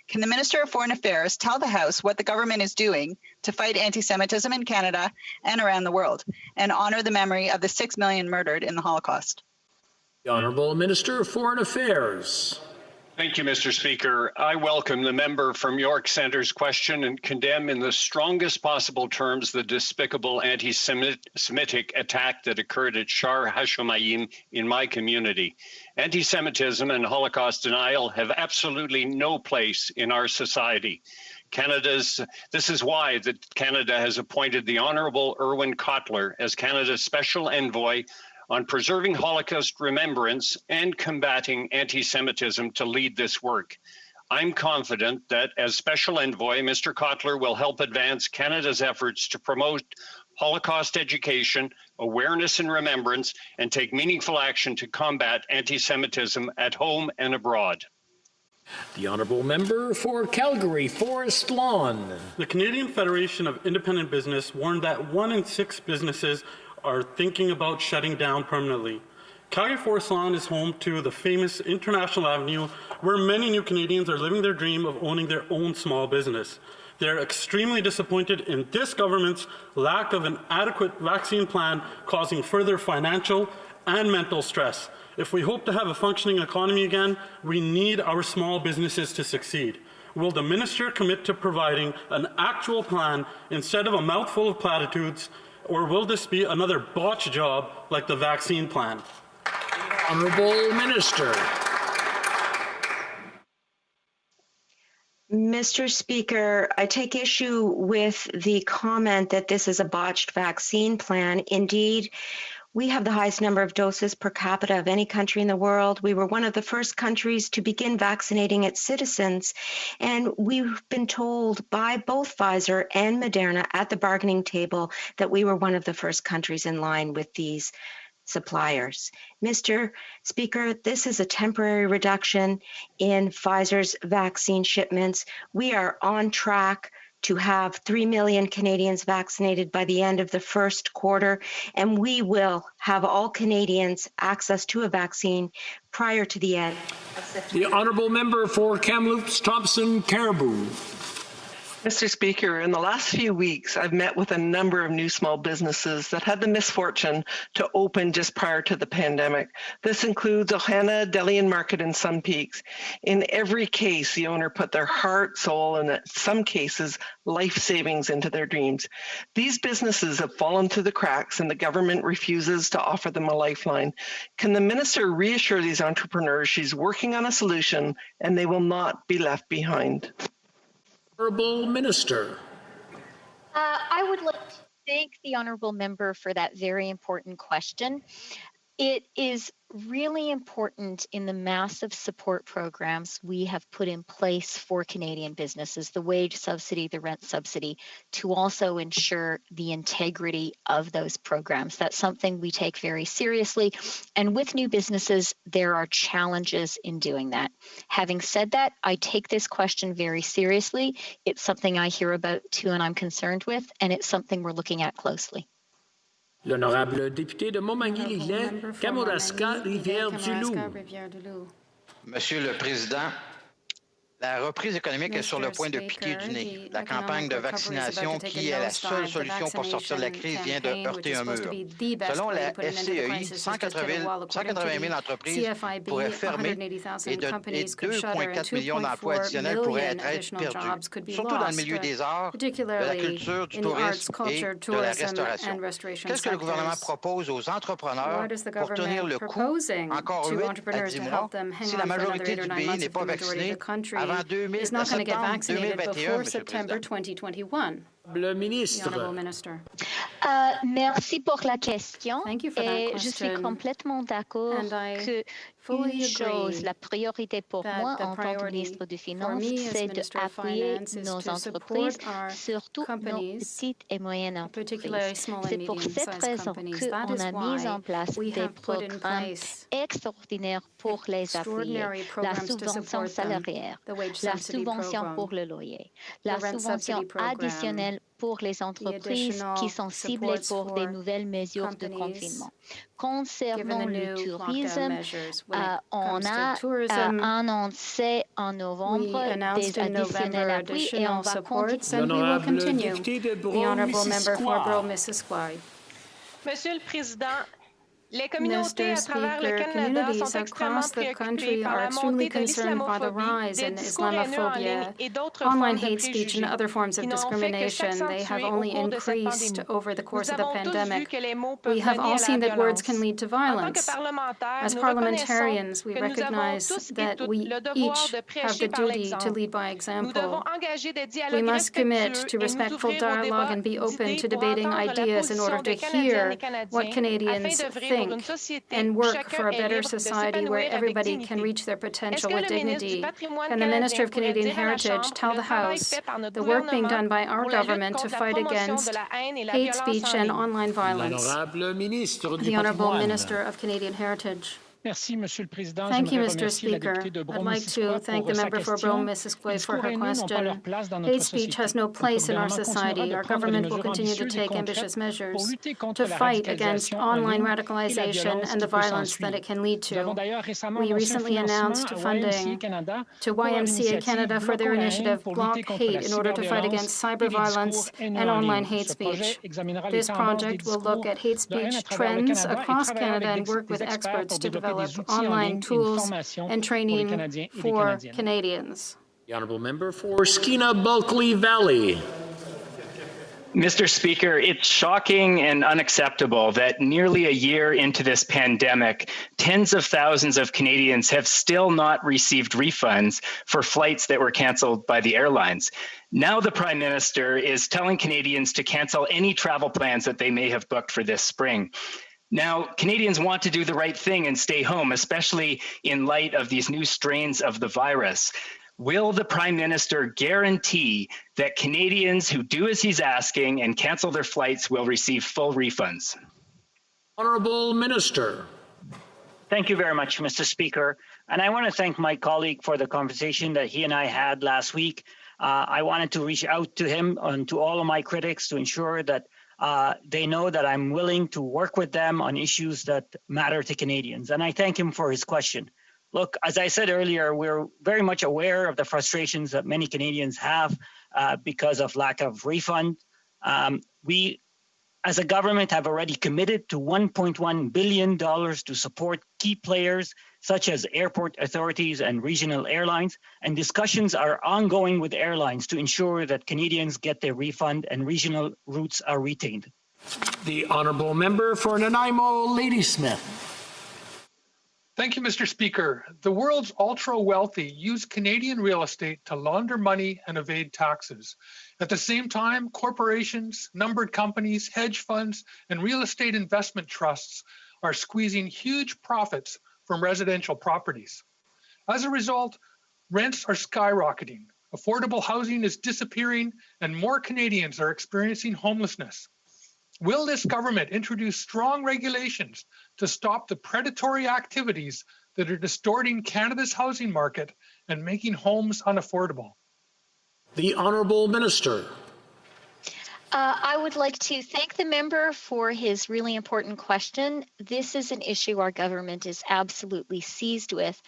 Speaker 25: Can the Minister of Foreign Affairs tell the House what the government is doing to fight anti-Semitism in Canada and around the world and honor the memory of the 6 million murdered in the Holocaust?
Speaker 1: The Honourable Minister of Foreign Affairs.
Speaker 21: Thank you, Mr. Speaker. I welcome the member from York Centre's question and condemn in the strongest possible terms the despicable anti-Semitic attack that occurred at Shar Hashomayim in my community. Anti-Semitism and Holocaust denial have absolutely no place in our society. This is why Canada has appointed the Honourable Irwin Cotler as Canada's Special Envoy on preserving Holocaust remembrance and combating anti-Semitism to lead this work. I'm confident that as Special Envoy, Mr. Cotler will help advance Canada's efforts to promote Holocaust education, awareness and remembrance, and take meaningful action to combat anti-Semitism at home and abroad.
Speaker 1: The Honourable Member for Calgary, Forest Lawn.
Speaker 8: The Canadian Federation of Independent Business warned that 1 in 6 businesses are thinking about shutting down permanently. Calgary Forest Lawn is home to the famous International Avenue, where many new Canadians are living their dream of owning their own small business. They're extremely disappointed in this government's lack of an adequate vaccine plan, causing further financial and mental stress. If we hope to have a functioning economy again, we need our small businesses to succeed. Will the minister commit to providing an actual plan instead of a mouthful of platitudes, or will this be another botched job like the vaccine plan?
Speaker 1: Honourable Minister.
Speaker 7: Mr. Speaker, I take issue with the comment that this is a botched vaccine plan. Indeed, we have the highest number of doses per capita of any country in the world. We were one of the first countries to begin vaccinating its citizens, and we've been told by both Pfizer and Moderna at the bargaining table that we were one of the first countries in line with these suppliers. Mr. Speaker, this is a temporary reduction in Pfizer's vaccine shipments. We are on track to have 3 million Canadians vaccinated by the end of the first quarter, and we will have all Canadians access to a vaccine prior to the end of September.
Speaker 1: The Honourable Member for Kamloops, Thompson, Caribou.
Speaker 10: Mr. Speaker, in the last few weeks, I've met with a number of new small businesses that had the misfortune to open just prior to the pandemic. This includes Ohana Deli and Market in Sun Peaks. In every case, the owner put their heart, soul, and in some cases, life savings into their dreams. These businesses have fallen through the cracks and the government refuses to offer them a lifeline. Can the minister reassure these entrepreneurs she's working on a solution and they will not be left behind?
Speaker 1: Honourable Minister.
Speaker 11: I would like to thank the Honourable Member for that very important question. It is really important in the massive support programs we have put in place for Canadian businesses, the wage subsidy, the rent subsidy, to also ensure the integrity of those programs. That's something we take very seriously. And with new businesses, there are challenges in doing that. Having said that, I take this question very seriously. It's something I hear about too and I'm concerned with, and it's something we're looking at closely.
Speaker 1: L'honorable député de Montmagny-Lillet, Kamouraska, Rivière-du-Loup.
Speaker 13: Monsieur le Président, la reprise économique est sur le point de piquer du nez. La campagne de vaccination, qui est la seule solution pour sortir de la crise, vient de heurter un mur. Selon la FCEI, 180 000 entreprises pourraient fermer et 2,4 millions d'emplois additionnels pourraient être perdus, surtout dans le milieu des arts, de la culture, du tourisme et de la restauration. Qu'est-ce que le gouvernement propose aux entrepreneurs pour tenir le coup encore 8 à 10 mois si la majorité du pays n'est pas vaccinée
Speaker 20: is not going to get vaccinated before September 2021.
Speaker 1: Le ministre.
Speaker 11: Merci pour la question.
Speaker 20: Thank you for that question.
Speaker 11: Je suis complètement d'accord que une chose, la priorité pour moi en tant que ministre des Finances, c'est d'appuyer nos entreprises, surtout nos petites et moyennes entreprises. C'est pour cette raison qu'on a mis en place des programmes extraordinaires pour les affiliés, la subvention salariale, la subvention pour le loyer, la subvention additionnelle pour les entreprises qui sont ciblées pour des nouvelles mesures de confinement. Concernant le tourisme, on a annoncé en novembre des additionnels appuis et on va continuer.
Speaker 20: The Honourable Member for Missisquoi.
Speaker 14: Monsieur le Président,
Speaker 20: Mr. Speaker, communities across the country are extremely concerned by the rise in Islamophobia, online hate speech, and other forms of discrimination. They have only increased over the course of the pandemic. We have all seen that words can lead to violence. As parliamentarians, we recognize that we each have the duty to lead by example. We must commit to respectful dialogue and be open to debating ideas in order to hear what Canadians think and work for a better society where everybody can reach their potential with dignity. Can the Minister of Canadian Heritage tell the House the work being done by our government to fight against hate speech and online violence? The Honourable Minister of Canadian Heritage. Thank you, Mr. Speaker. I'd like to thank the member for Mrs. Clay for her question. Hate speech has no place in our society. Our government will continue to take ambitious measures to fight against online radicalization and the violence that it can lead to. We recently announced funding to YMCA Canada for their initiative Block Hate in order to fight against cyber violence and online hate speech. This project will look at hate speech trends across Canada and work with experts to develop online tools and training for Canadians.
Speaker 1: The Honourable Member for Skeena-Bulkley Valley.
Speaker 14: Mr. Speaker, it's shocking and unacceptable that nearly a year into this pandemic, tens of thousands of Canadians have still not received refunds for flights that were cancelled by the airlines. Now the Prime Minister is telling Canadians to cancel any travel plans that they may have booked for this spring. Now, Canadians want to do the right thing and stay home, especially in light of these new strains of the virus. Will the Prime Minister guarantee that Canadians who do as he's asking and cancel their flights will receive full refunds?
Speaker 1: Honourable Minister.
Speaker 15: Thank you very much, Mr. Speaker. And I want to thank my colleague for the conversation that he and I had last week. I wanted to reach out to him and to all of my critics to ensure that they know that I'm willing to work with them on issues that matter to Canadians. And I thank him for his question. Look, as I said earlier, we're very much aware of the frustrations that many Canadians have because of lack of refund. We, as a government, have already committed to $1.1 billion to support key players such as airport authorities and regional airlines, and discussions are ongoing with airlines to ensure that Canadians get their refund and regional routes are retained.
Speaker 1: The Honourable Member for Nanaimo, Ladysmith.
Speaker 16: Thank you, Mr. Speaker. The world's ultra-wealthy use Canadian real estate to launder money and evade taxes. At the same time, corporations, numbered companies, hedge funds, and real estate investment trusts are squeezing huge profits from residential properties. As a result, rents are skyrocketing, affordable housing is disappearing, and more Canadians are experiencing homelessness. Will this government introduce strong regulations to stop the predatory activities that are distorting Canada's housing market and making homes unaffordable?
Speaker 1: The Honourable Minister.
Speaker 11: I would like to thank the member for his really important question. This is an issue our government is absolutely seized with,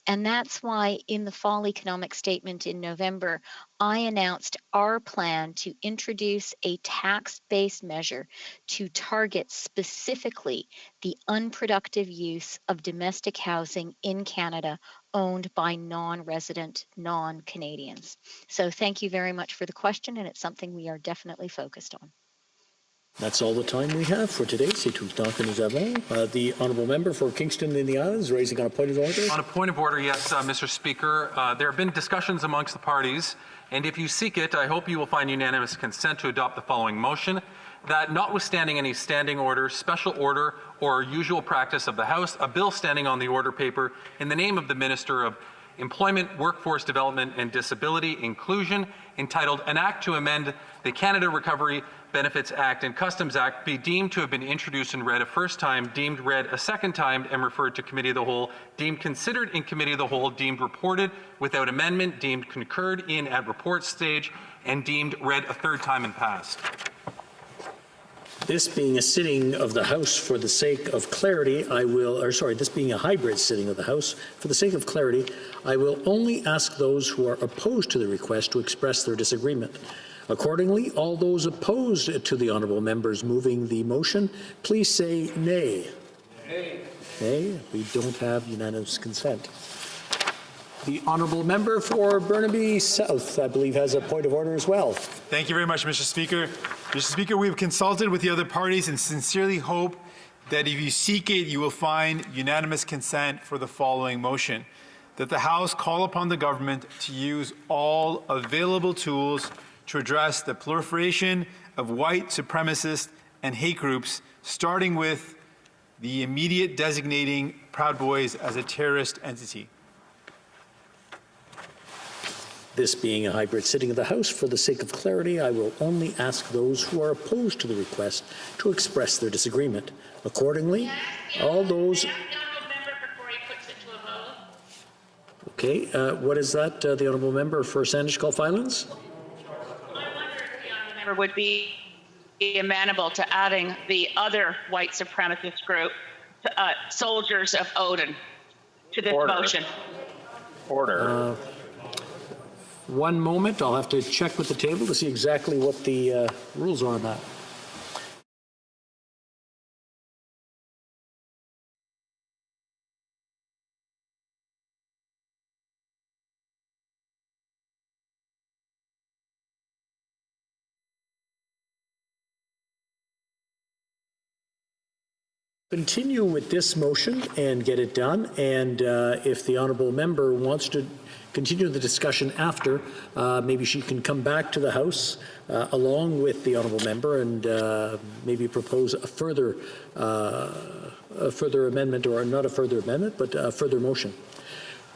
Speaker 11: and that's why in the fall economic statement in November, I announced our plan to introduce a tax-based measure to target specifically the unproductive use of domestic housing in Canada owned by non-resident, non-Canadians. So thank you very much for the question, and it's something we are definitely focused on.
Speaker 1: That's all the time we have for today. C'est tout le temps que nous avons. The Honourable Member for Kingston in the Islands, raising on a point of order.
Speaker 17: On a point of order, yes, Mr. Speaker. There have been discussions amongst the parties, and if you seek it, I hope you will find unanimous consent to adopt the following motion: that notwithstanding any standing order, special order, or usual practice of the House, a bill standing on the order paper in the name of the Minister of Employment, Workforce Development and Disability Inclusion, entitled An Act to Amend the Canada Recovery Benefits Act and Customs Act, be deemed to have been introduced and read a first time, deemed read a second time, and referred to Committee of the Whole, deemed considered in Committee of the Whole, deemed reported without amendment, deemed concurred in at report stage, and deemed read a third time and passed.
Speaker 1: This being a sitting of the House for the sake of clarity, this being a hybrid sitting of the House, for the sake of clarity, I will only ask those who are opposed to the request to express their disagreement. Accordingly, all those opposed to the Honourable Members moving the motion, please say nay. Okay, we don't have unanimous consent. The honourable member for Burnaby South, I believe, has a point of order as well.
Speaker 2: Thank you very much, Mr. Speaker. Mr. Speaker, we have consulted with the other parties and sincerely hope that if you seek it, you will find unanimous consent for the following motion: that the House call upon the government to use all available tools to address the proliferation of white supremacist and hate groups, starting with the immediate designating Proud Boys as a terrorist entity.
Speaker 1: This being a hybrid sitting of the House, for the sake of clarity, I will only ask those who are opposed to the request to express their disagreement. Accordingly, all those... Okay, what is that? The honourable member for Sandwich Gulf Islands?
Speaker 12: I wonder if the honourable member would be amenable to adding the other white supremacist group, Soldiers of Odin, to this motion.
Speaker 1: Order. One moment, I'll have to check with the table to see exactly what the rules are on that. Continue with this motion and get it done, and if the honourable member wants to continue the discussion after, maybe she can come back to the House along with the honourable member and maybe propose a further amendment, or not a further amendment, but a further motion.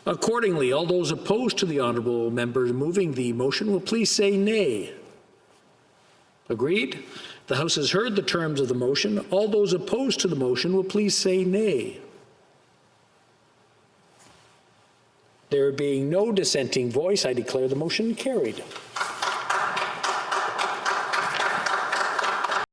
Speaker 1: Accordingly, all those opposed to the honourable member moving the motion will please say nay. Agreed? The House has heard the terms of the motion. All those opposed to the motion will please say nay. There being no dissenting voice, I declare the motion carried.